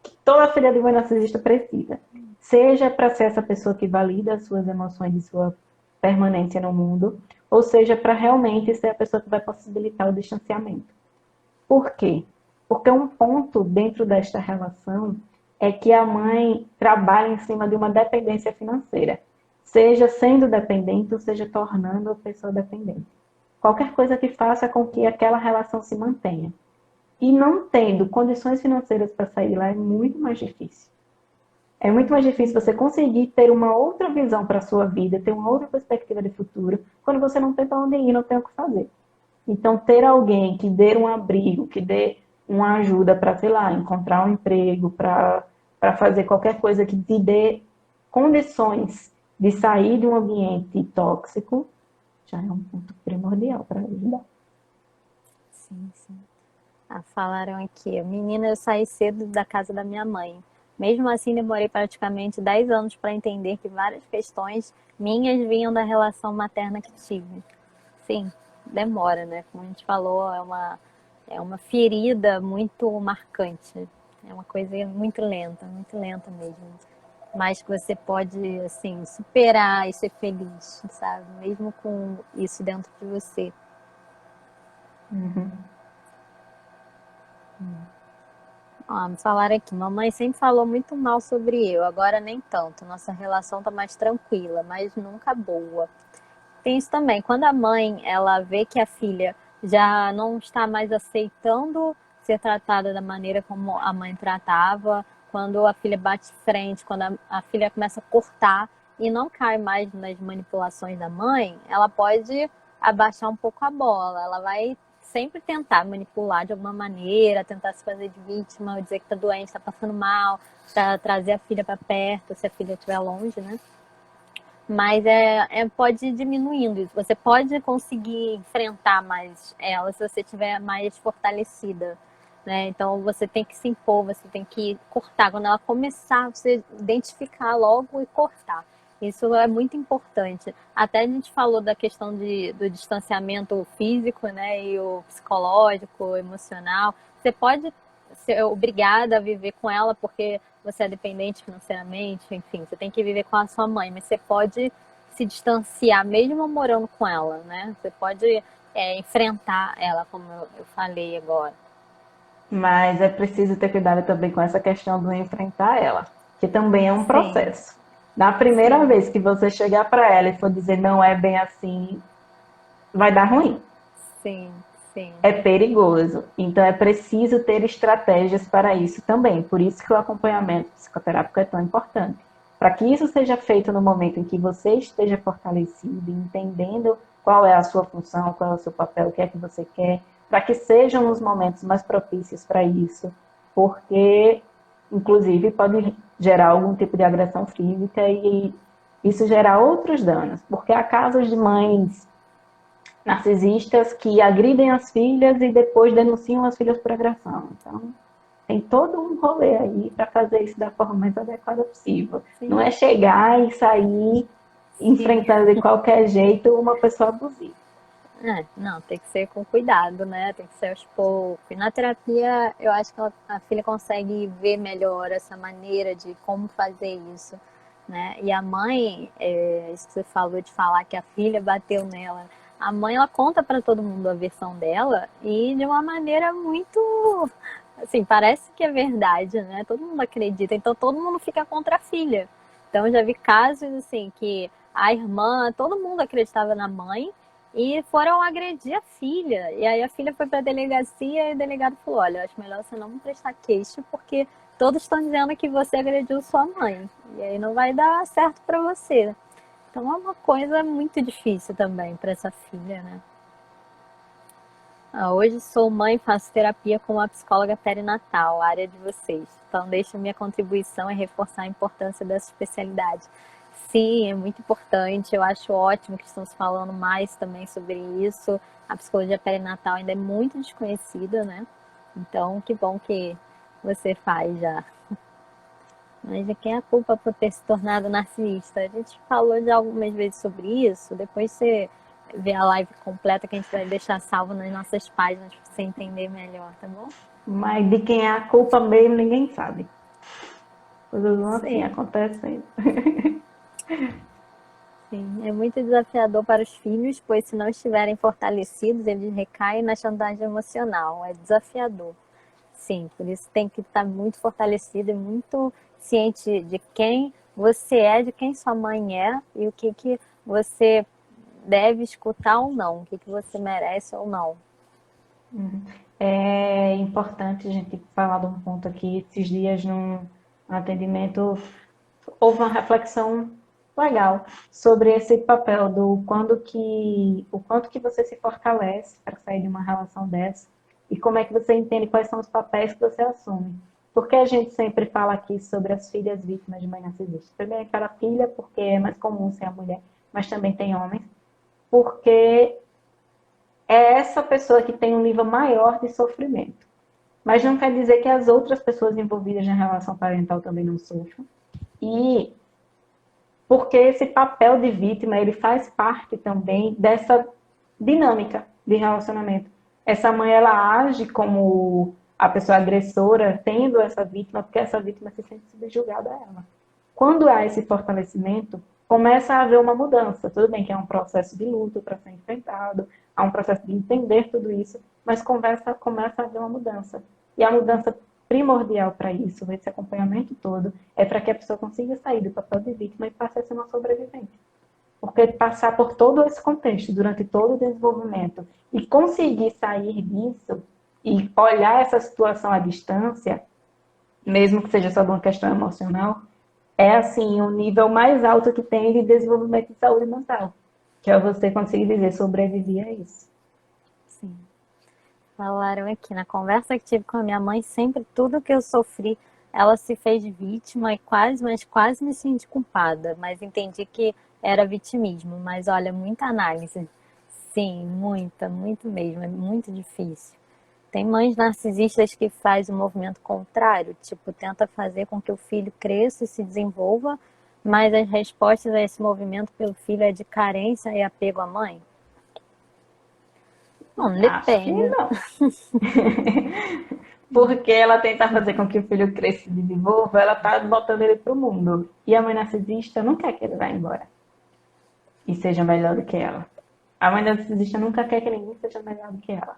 que toda filha de mãe narcisista precisa. Seja para ser essa pessoa que valida as suas emoções e sua permanência no mundo, ou seja, para realmente ser a pessoa que vai possibilitar o distanciamento. Por quê? Porque um ponto dentro desta relação é que a mãe trabalha em cima de uma dependência financeira, seja sendo dependente ou seja tornando a pessoa dependente. Qualquer coisa que faça com que aquela relação se mantenha. E não tendo condições financeiras para sair lá é muito mais difícil. É muito mais difícil você conseguir ter uma outra visão para a sua vida, ter uma outra perspectiva de futuro, quando você não tem para onde ir, não tem o que fazer. Então, ter alguém que dê um abrigo, que dê uma ajuda para, sei lá, encontrar um emprego, para fazer qualquer coisa que te dê condições de sair de um ambiente tóxico, já é um ponto primordial para ajudar. Sim, sim. Ah, falaram aqui, menina, eu saí cedo da casa da minha mãe. Mesmo assim, demorei praticamente 10 anos para entender que várias questões minhas vinham da relação materna que tive. Sim, demora, né? Como a gente falou, é uma ferida muito marcante. É uma coisa muito lenta mesmo. Mas que você pode, assim, superar e ser feliz, sabe? Mesmo com isso dentro de você. Uhum. Ó, me falaram aqui, mamãe sempre falou muito mal sobre eu, agora nem tanto. Nossa relação tá mais tranquila, mas nunca boa. Tem isso também, quando a mãe, ela vê que a filha já não está mais aceitando ser tratada da maneira como a mãe tratava, quando a filha bate de frente, quando a filha começa a cortar e não cai mais nas manipulações da mãe, ela pode abaixar um pouco a bola. Ela vai sempre tentar manipular de alguma maneira, tentar se fazer de vítima, dizer que está doente, está passando mal, para trazer a filha para perto, se a filha estiver longe, né? Mas pode ir diminuindo. Você pode conseguir enfrentar mais ela se você estiver mais fortalecida, né? Então você tem que se impor, você tem que cortar. Quando ela começar, você identificar logo e cortar. Isso é muito importante. Até a gente falou da questão do distanciamento físico, né? E o psicológico, emocional. Você pode ser obrigada a viver com ela porque você é dependente financeiramente, enfim, você tem que viver com a sua mãe, mas você pode se distanciar mesmo morando com ela, né? Você pode enfrentar ela, como eu falei agora. Mas é preciso ter cuidado também com essa questão do enfrentar ela, que também é um Sim, processo. Na primeira sim, vez que você chegar para ela e for dizer não é bem assim, vai dar ruim. sim, sim, É perigoso. Então é preciso ter estratégias para isso também. Por isso que o acompanhamento psicoterápico é tão importante. Para que isso seja feito no momento em que você esteja fortalecido, entendendo qual é a sua função, qual é o seu papel, o que é que você quer, para que sejam os momentos mais propícios para isso, porque inclusive pode gerar algum tipo de agressão física e isso gerar outros danos, porque há casos de mães narcisistas que agridem as filhas e depois denunciam as filhas por agressão. Então, tem todo um rolê aí para fazer isso da forma mais adequada possível. Não é sim, chegar e sair sim. enfrentando de qualquer jeito uma pessoa abusiva. Não, tem que ser com cuidado, né? Tem que ser aos poucos. E na terapia, eu acho que a filha consegue ver melhor essa maneira de como fazer isso, né? E a mãe, isso que você falou de falar que a filha bateu nela, a mãe, ela conta para todo mundo a versão dela e de uma maneira muito, assim, parece que é verdade, né? Todo mundo acredita, então todo mundo fica contra a filha. Então eu já vi casos, assim, que a irmã, todo mundo acreditava na mãe, e foram agredir a filha. E aí a filha foi para a delegacia e o delegado falou: olha, acho melhor você não prestar queixa, porque todos estão dizendo que você agrediu sua mãe. E aí não vai dar certo para você. Então é uma coisa muito difícil também para essa filha, né? Hoje sou mãe e faço terapia com uma psicóloga perinatal, área de vocês. Então, deixo minha contribuição em reforçar a importância dessa especialidade. Sim, é muito importante. Eu acho ótimo que estamos falando mais também sobre isso. A psicologia perinatal ainda é muito desconhecida, né? Então, que bom que você faz já. Mas de quem é a culpa por ter se tornado narcisista? A gente falou já algumas vezes sobre isso. Depois você vê a live completa que a gente vai deixar salvo nas nossas páginas para você entender melhor, tá bom? Mas de quem é a culpa mesmo, ninguém sabe. Coisas vão assim Sim, acontecendo. sim. É muito desafiador para os filhos, pois se não estiverem fortalecidos, eles recaem na chantagem emocional. É desafiador. Sim, por isso tem que estar muito fortalecido e muito ciente de quem você é, de quem sua mãe é e o que você deve escutar ou não, o que você merece ou não. É importante a gente falar de um ponto aqui. Esses dias, num atendimento, houve uma reflexão legal sobre esse papel do o quanto que você se fortalece para sair de uma relação dessa e como é que você entende quais são os papéis que você assume. Porque a gente sempre fala aqui sobre as filhas vítimas de mãe narcisista. Primeiro aquela filha, porque é mais comum ser a mulher, mas também tem homens, porque é essa pessoa que tem um nível maior de sofrimento. Mas não quer dizer que as outras pessoas envolvidas na relação parental também não sofram. E porque esse papel de vítima, ele faz parte também dessa dinâmica de relacionamento. Essa mãe, ela age como a pessoa agressora, tendo essa vítima, porque essa vítima se sente subjugada a ela. Quando há esse fortalecimento, começa a haver uma mudança. Tudo bem que é um processo de luto para ser enfrentado, há um processo de entender tudo isso, mas começa a haver uma mudança. E a mudança primordial para isso, esse acompanhamento todo, é para que a pessoa consiga sair do papel de vítima e passe a ser uma sobrevivente. Porque passar por todo esse contexto, durante todo o desenvolvimento, e conseguir sair disso, e olhar essa situação à distância, mesmo que seja só de uma questão emocional, é assim, o nível mais alto que tem de desenvolvimento de saúde mental. Que é você conseguir dizer, sobreviver a isso. Sim. Falaram aqui, na conversa que tive com a minha mãe, sempre tudo que eu sofri, ela se fez vítima e mas quase me senti culpada, mas entendi que era vitimismo. Mas olha, muita análise. Sim, muita, muito mesmo, é muito difícil. Tem mães narcisistas que fazem o movimento contrário, tipo, tenta fazer com que o filho cresça e se desenvolva, mas as respostas a esse movimento pelo filho é de carência e apego à mãe. Não, Acho que depende. não. Porque ela tenta fazer com que o filho cresça e desenvolva, ela tá botando ele pro mundo. E a mãe narcisista não quer que ele vá embora e seja melhor do que ela. A mãe narcisista nunca quer que ninguém seja melhor do que ela.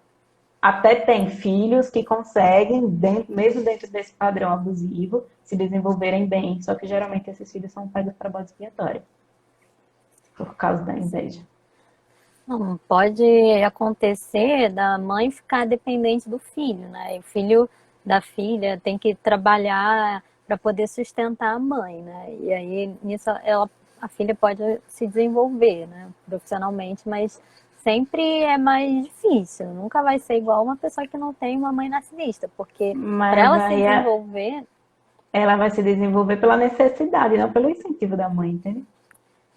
Até tem filhos que conseguem, mesmo dentro desse padrão abusivo, se desenvolverem bem. Só que geralmente esses filhos são pegos para bode expiatório. Por causa da inveja. Não pode acontecer da mãe ficar dependente do filho, né? E o filho da filha tem que trabalhar para poder sustentar a mãe, né? E aí nisso a filha pode se desenvolver, né, profissionalmente, mas sempre é mais difícil. Nunca vai ser igual uma pessoa que não tem uma mãe narcisista, porque para Mas ela se aí desenvolver, ela vai se desenvolver pela necessidade, não pelo incentivo da mãe, entende?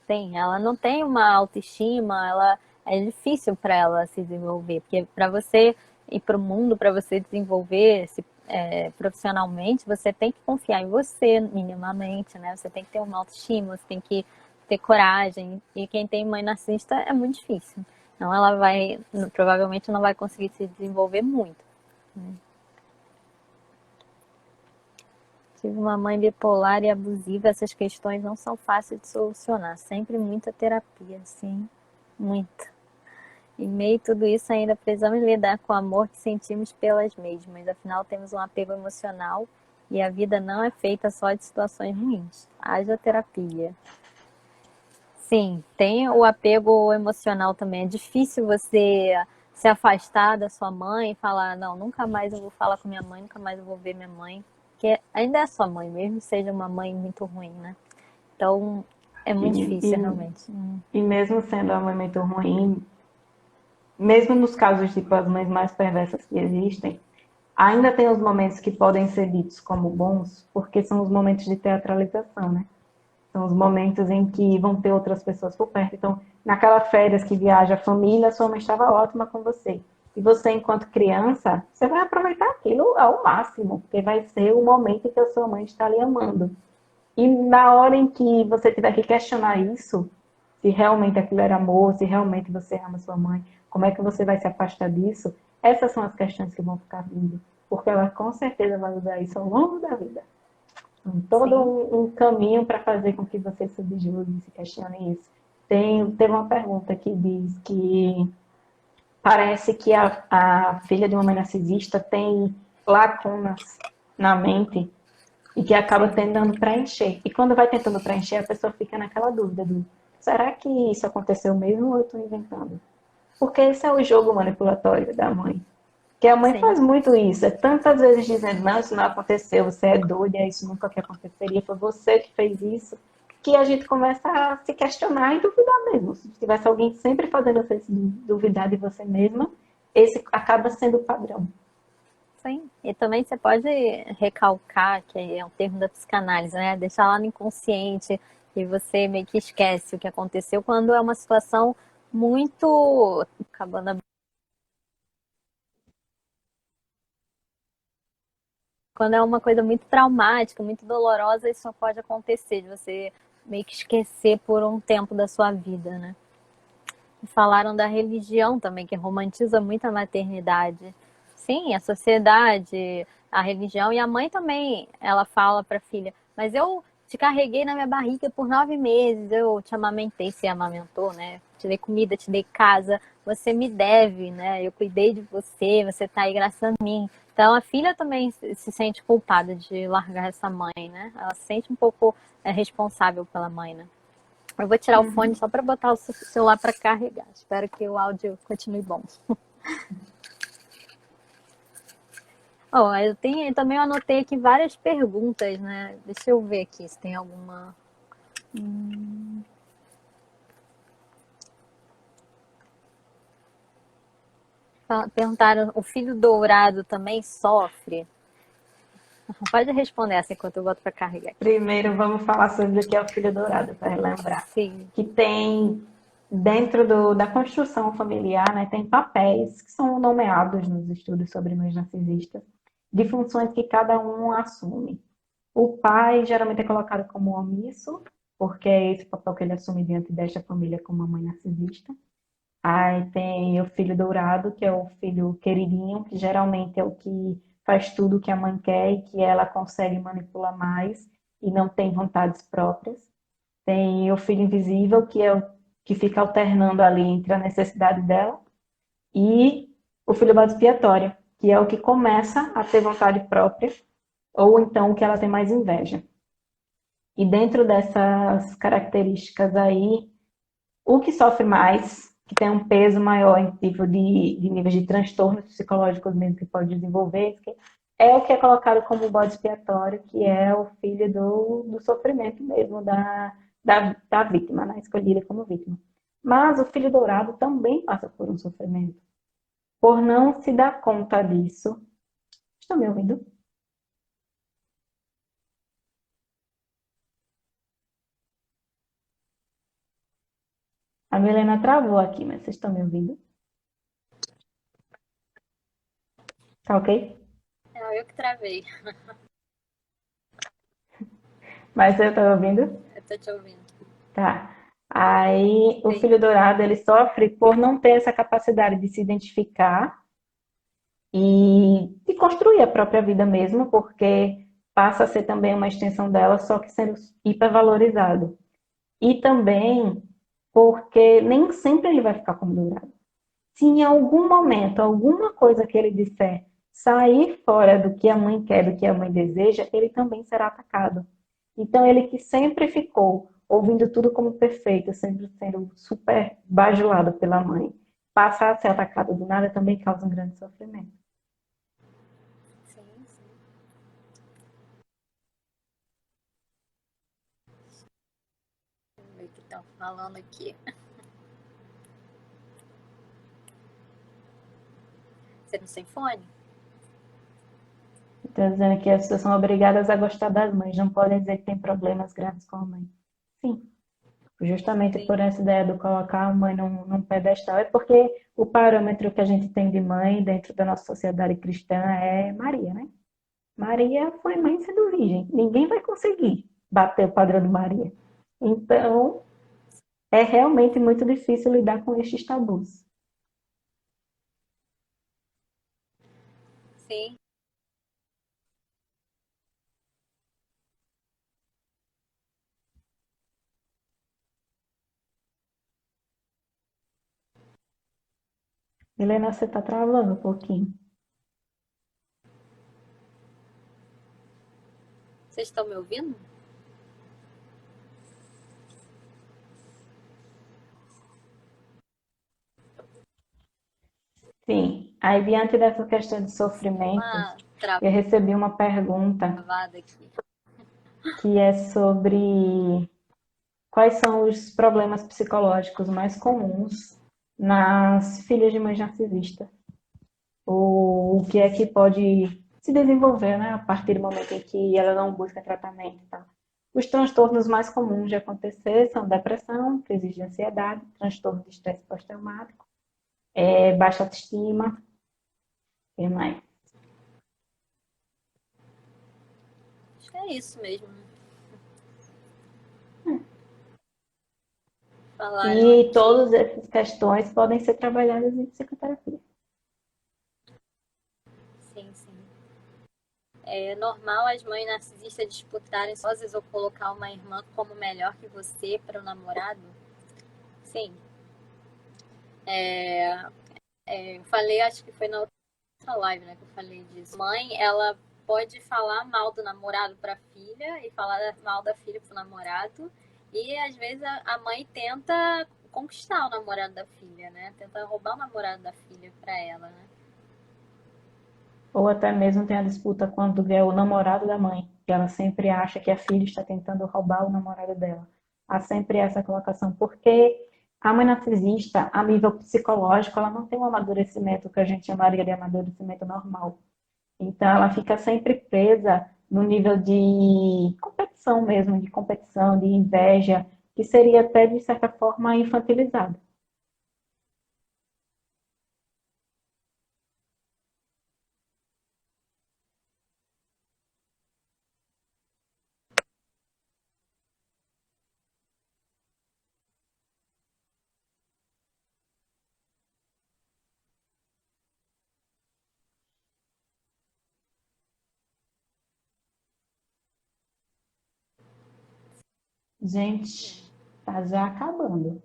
sim, ela não tem uma autoestima, ela é difícil para ela se desenvolver, porque para você ir para o mundo, para você desenvolver profissionalmente, você tem que confiar em você minimamente, né? Você tem que ter uma autoestima, você tem que ter coragem. E quem tem mãe narcisista é muito difícil. Então ela provavelmente não vai conseguir se desenvolver muito, né? Tive uma mãe bipolar e abusiva, essas questões não são fáceis de solucionar. Sempre muita terapia, sim, muita. Em meio a tudo isso, ainda precisamos lidar com o amor que sentimos pelas mesmas. Afinal, temos um apego emocional e a vida não é feita só de situações ruins. Haja terapia. Sim, tem o apego emocional também. É difícil você se afastar da sua mãe e falar, não, nunca mais eu vou falar com minha mãe, nunca mais eu vou ver minha mãe. Porque ainda é sua mãe, mesmo seja uma mãe muito ruim, né? Então, é muito difícil, realmente. E mesmo sendo a mãe muito ruim, mesmo nos casos tipo as mães mais perversas que existem, ainda tem os momentos que podem ser ditos como bons, porque são os momentos de teatralização, né? São os momentos em que vão ter outras pessoas por perto. Então, naquela férias que viaja a família, sua mãe estava ótima com você. E você, enquanto criança, você vai aproveitar aquilo ao máximo, porque vai ser o momento em que a sua mãe está lhe amando. E na hora em que você tiver que questionar isso, se realmente aquilo era amor, se realmente você ama sua mãe, como é que você vai se afastar disso? Essas são as questões que vão ficar vindo, porque ela com certeza vai usar isso ao longo da vida. Todo um caminho para fazer com que você se subjugue, se questione isso. Teve uma pergunta que diz que parece que a filha de uma mãe narcisista tem lacunas na mente e que acaba tentando preencher. E quando vai tentando preencher, a pessoa fica naquela dúvida do será que isso aconteceu mesmo ou eu estou inventando? Porque esse é o jogo manipulatório da mãe. Que a mãe Sim, faz muito isso, é tantas vezes dizendo, não, isso não aconteceu, você é doida, isso nunca que aconteceria, foi você que fez isso, que a gente começa a se questionar e duvidar mesmo. Se tivesse alguém sempre fazendo você se duvidar de você mesma, esse acaba sendo o padrão. sim. E também você pode recalcar, que é um termo da psicanálise, né? Deixar lá no inconsciente e você meio que esquece o que aconteceu quando é uma situação muito. Acabando a Quando é uma coisa muito traumática, muito dolorosa, isso só pode acontecer, de você meio que esquecer por um tempo da sua vida, né? E falaram da religião também, que romantiza muito a maternidade. Sim, a sociedade, a religião e a mãe também, ela fala para a filha, mas eu te carreguei na minha barriga por 9 meses, eu te amamentei, você amamentou, né? Te dei comida, te dei casa, você me deve, né? Eu cuidei de você, você tá aí graças a mim. Então a filha também se sente culpada de largar essa mãe, né? Ela se sente um pouco responsável pela mãe, né? Eu vou tirar o fone Uhum. só para botar o celular para carregar. Espero que o áudio continue bom. Oh, também eu anotei aqui várias perguntas, né? Deixa eu ver aqui se tem alguma. Perguntaram, o filho dourado também sofre? Pode responder essa enquanto eu boto para carregar aqui. Primeiro vamos falar sobre o que é o filho dourado, para relembrar. Sim. Que tem, dentro da construção familiar, né, tem papéis que são nomeados nos estudos sobre mães narcisistas, de funções que cada um assume. O pai geralmente é colocado como omisso, porque é esse papel que ele assume diante desta família como uma mãe narcisista. Aí tem o filho dourado, que é o filho queridinho, que geralmente é o que faz tudo o que a mãe quer e que ela consegue manipular mais e não tem vontades próprias. Tem o filho invisível, que é o que fica alternando ali entre a necessidade dela, e o filho bode expiatório, que é o que começa a ter vontade própria, ou então o que ela tem mais inveja. E dentro dessas características aí, o que sofre mais, que tem um peso maior em tipo de níveis de transtornos psicológicos mesmo que pode desenvolver, é o que é colocado como bode expiatório, que é o filho do sofrimento mesmo, da vítima, né? Escolhida como vítima. Mas o filho dourado também passa por um sofrimento. Por não se dar conta disso. Estão me ouvindo? A Milena travou aqui, mas vocês estão me ouvindo? Tá ok? É, eu que travei. Mas eu estou ouvindo? Eu tô te ouvindo. Tá. Aí o Sim. filho dourado ele sofre por não ter essa capacidade de se identificar e construir a própria vida mesmo, porque passa a ser também uma extensão dela, só que sendo hipervalorizado. E também porque nem sempre ele vai ficar como dourado. Se em algum momento, alguma coisa que ele disser sair fora do que a mãe quer, do que a mãe deseja, ele também será atacado. Então, ele que sempre ficou ouvindo tudo como perfeito, sempre sendo super bajulado pela mãe, passar a ser atacado do nada também causa um grande sofrimento. Sim, sim. Vamos ver o que estão falando aqui. Você não tem fone? Então, dizendo que as pessoas são obrigadas a gostar das mães, não podem dizer que tem problemas graves com a mãe. Sim, justamente Sim. por essa ideia de colocar a mãe num pedestal, é porque o parâmetro que a gente tem de mãe dentro da nossa sociedade cristã é Maria, né? Maria foi mãe sendo virgem. Ninguém vai conseguir bater o padrão de Maria. Então, é realmente muito difícil lidar com estes tabus. Sim. Helena, você está travando um pouquinho. Vocês estão me ouvindo? Sim. Aí, diante dessa questão de sofrimento, Uma eu recebi uma pergunta travada aqui. que é sobre quais são os problemas psicológicos mais comuns nas filhas de mães narcisistas. O que é que pode se desenvolver, né, a partir do momento em que ela não busca tratamento e tal. Os transtornos mais comuns de acontecer são depressão, crise de ansiedade, transtorno de estresse pós-traumático, baixa autoestima, e mais. Acho que é isso mesmo. Falaram E aqui. todas essas questões podem ser trabalhadas em psicoterapia. Sim, sim. É normal as mães narcisistas disputarem sósias ou colocar uma irmã como melhor que você para o namorado? Sim. Eu falei, acho que foi na outra live, né, que eu falei disso. Mãe, ela pode falar mal do namorado para filha e falar mal da filha pro namorado. E às vezes a mãe tenta conquistar o namorado da filha, né? Tenta roubar o namorado da filha para ela, né? Ou até mesmo tem a disputa quando é o namorado da mãe, que ela sempre acha que a filha está tentando roubar o namorado dela. Há sempre essa colocação, porque a mãe narcisista, a nível psicológico, ela não tem um amadurecimento que a gente chamaria de amadurecimento normal. Então, ela fica sempre presa no nível de competição mesmo, de competição, de inveja, que seria até, de certa forma, infantilizado. Gente, tá já acabando.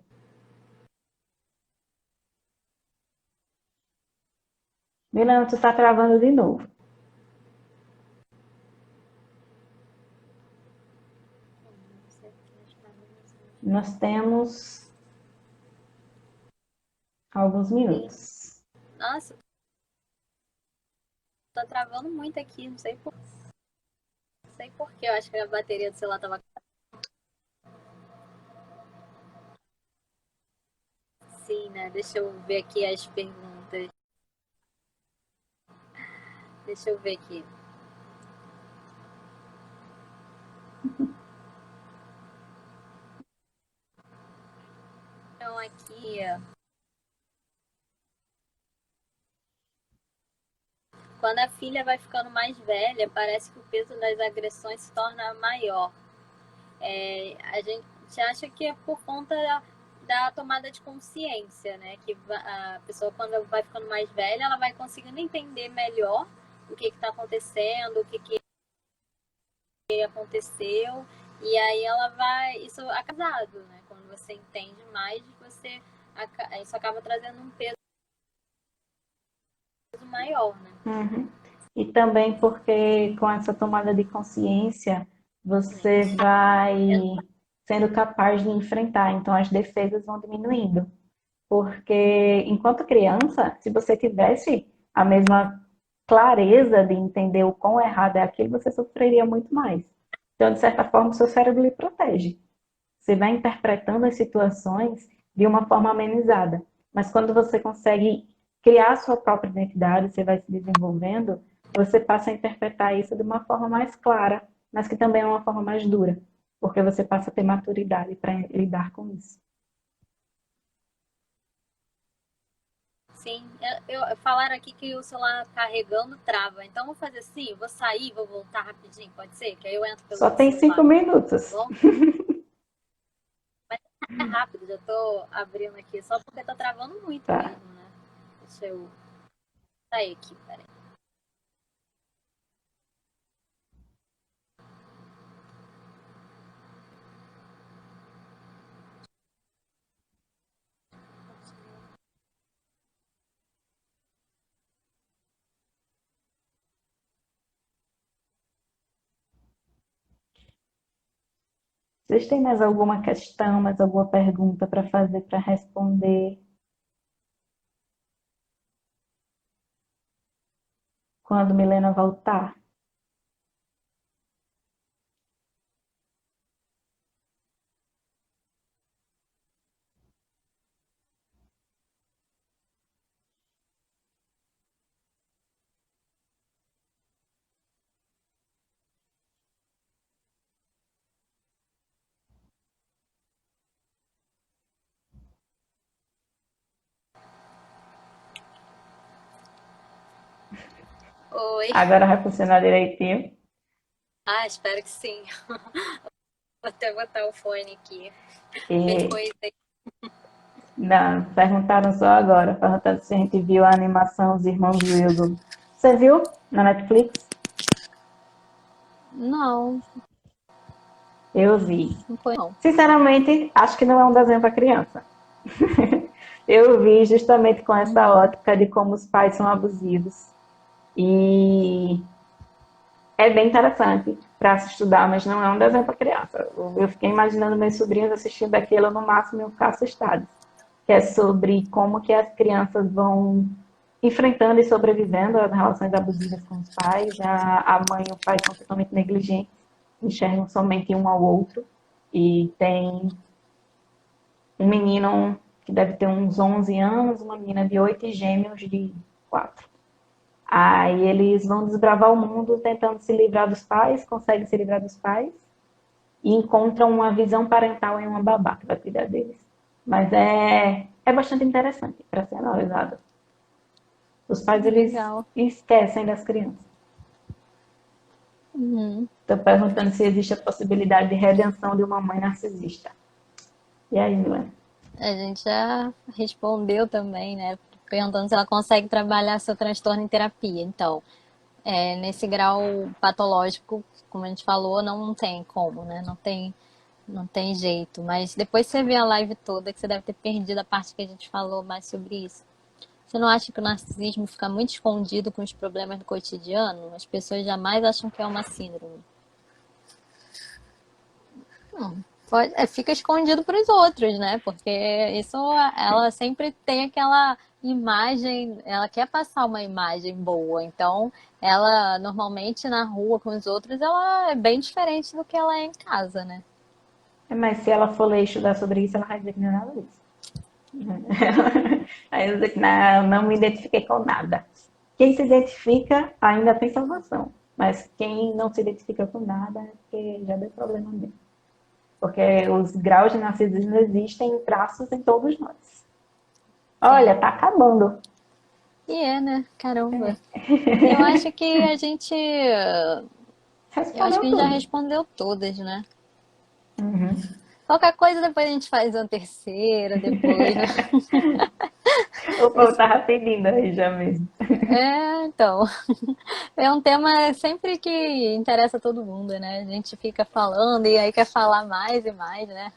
Milena, tu tá travando de novo. Nós temos alguns minutos. Nossa, tá travando muito aqui, não sei por quê. Eu acho que a bateria do celular tava. Sim, né? Deixa eu ver aqui as perguntas. Deixa eu ver aqui. Então, aqui, quando a filha vai ficando mais velha, parece que o peso das agressões se torna maior. A gente acha que é por conta da tomada de consciência, né? Que a pessoa, quando vai ficando mais velha, ela vai conseguindo entender melhor o que está acontecendo, que aconteceu, e aí ela vai. Isso é casado, né? Quando você entende mais, você isso acaba trazendo um peso maior, né? Uhum. E também porque com essa tomada de consciência, você vai sendo capaz de enfrentar, então as defesas vão diminuindo. Porque enquanto criança, se você tivesse a mesma clareza de entender o quão errado é aquilo, você sofreria muito mais. Então, de certa forma, o seu cérebro lhe protege. Você vai interpretando as situações de uma forma amenizada. Mas quando você consegue criar a sua própria identidade, você vai se desenvolvendo, você passa a interpretar isso de uma forma mais clara, mas que também é uma forma mais dura, porque você passa a ter maturidade para lidar com isso. Sim, falaram aqui que o celular carregando trava. Então vou fazer assim, vou sair, vou voltar rapidinho, pode ser? Que aí eu entro pelo Só meu tem cinco celular, tá minutos. bom? Mas é rápido, já tô abrindo aqui, só porque tá travando muito Tá. mesmo, né? Deixa eu sair aqui, peraí. Vocês têm mais alguma questão, mais alguma pergunta para fazer, para responder? quando Milena voltar. Oi. Agora vai funcionar direitinho. Ah, espero que sim. Vou até botar o fone aqui. Ver E coisa aí. não, perguntaram só agora, perguntando se a gente viu a animação Os Irmãos Wilson. Você viu na Netflix? Não, Eu vi. não foi não. Sinceramente, acho que não é um desenho para criança. Eu vi justamente com essa Uhum. ótica de como os pais são abusivos. E é bem interessante para se estudar, mas não é um desenho para criança. Eu fiquei imaginando meus sobrinhos assistindo aquilo, no máximo iam ficar assustados. Que é sobre como que as crianças vão enfrentando e sobrevivendo às relações abusivas com os pais. A mãe e o pai são totalmente negligentes, enxergam somente um ao outro. E tem um menino que deve ter uns 11 anos, uma menina de 8 e gêmeos de 4. Aí eles vão desbravar o mundo tentando se livrar dos pais, conseguem se livrar dos pais e encontram uma visão parental em uma babá que vai cuidar deles. Mas é bastante interessante para ser analisado. Os pais, eles Legal. esquecem das crianças. Uhum. Estou perguntando se existe a possibilidade de redenção de uma mãe narcisista. E aí, Milena? A gente já respondeu também, né? Perguntando se ela consegue trabalhar seu transtorno em terapia. Então, nesse grau patológico, como a gente falou, não tem como, né? Não tem jeito. Mas depois você vê a live toda, que você deve ter perdido a parte que a gente falou mais sobre isso. Você não acha que o narcisismo fica muito escondido com os problemas do cotidiano? As pessoas jamais acham que é uma síndrome. Não, fica escondido para os outros, né? Porque isso, ela sempre tem aquela imagem, ela quer passar uma imagem boa. Então, ela normalmente na rua com os outros, ela é bem diferente do que ela é em casa, né? Mas se ela for ler estudar sobre isso, ela vai dizer que não é nada disso. Aí eu dizer que não me identifiquei com nada. Quem se identifica ainda tem salvação. Mas quem não se identifica com nada é porque já deu problema mesmo. Porque os graus de narcisismo existem em traços em todos nós. Olha, Sim. tá acabando. E né? Caramba. Eu acho que a gente. Eu acho que Respondeu a gente já tudo. respondeu todas, né? Uhum. Qualquer coisa depois a gente faz uma terceira, depois, né? O povo tava pedindo aí já mesmo. Então. É um tema sempre que interessa todo mundo, né? A gente fica falando e aí quer falar mais e mais, né?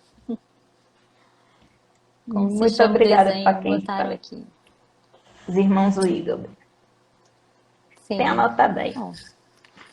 Como se Muito chama o obrigada para desenho? quem Botaram falou. aqui. Os irmãos Wiggle. Tem Sim. anotado aí.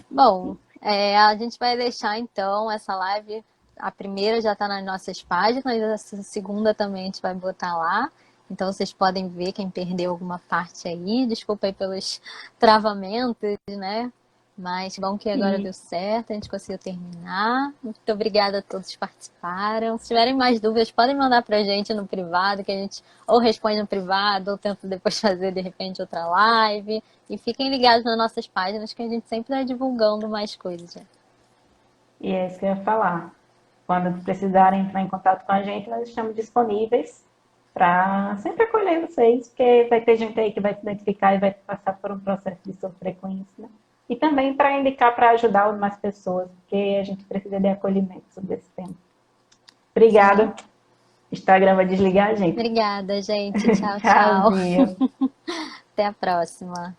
Bom, a gente vai deixar então essa live. A primeira já está nas nossas páginas, a segunda também a gente vai botar lá. Então vocês podem ver quem perdeu alguma parte aí. Desculpa aí pelos travamentos, né? Mas bom que agora E deu certo, a gente conseguiu terminar. Muito obrigada a todos que participaram. Se tiverem mais dúvidas, podem mandar pra gente no privado, que a gente ou responde no privado, ou tenta depois fazer de repente outra live. E fiquem ligados nas nossas páginas, que a gente sempre está divulgando mais coisas. Né? E é isso que eu ia falar. Quando precisarem entrar em contato com a gente, nós estamos disponíveis para sempre acolher vocês, porque vai ter gente aí que vai se identificar e vai passar por um processo de sofrer com isso, né? E também para indicar para ajudar mais pessoas, porque a gente precisa de acolhimento sobre esse tema. Sim. Obrigada. Instagram vai desligar a gente. Obrigada, gente. Tchau, tchau. Tchauzinho. Até a próxima.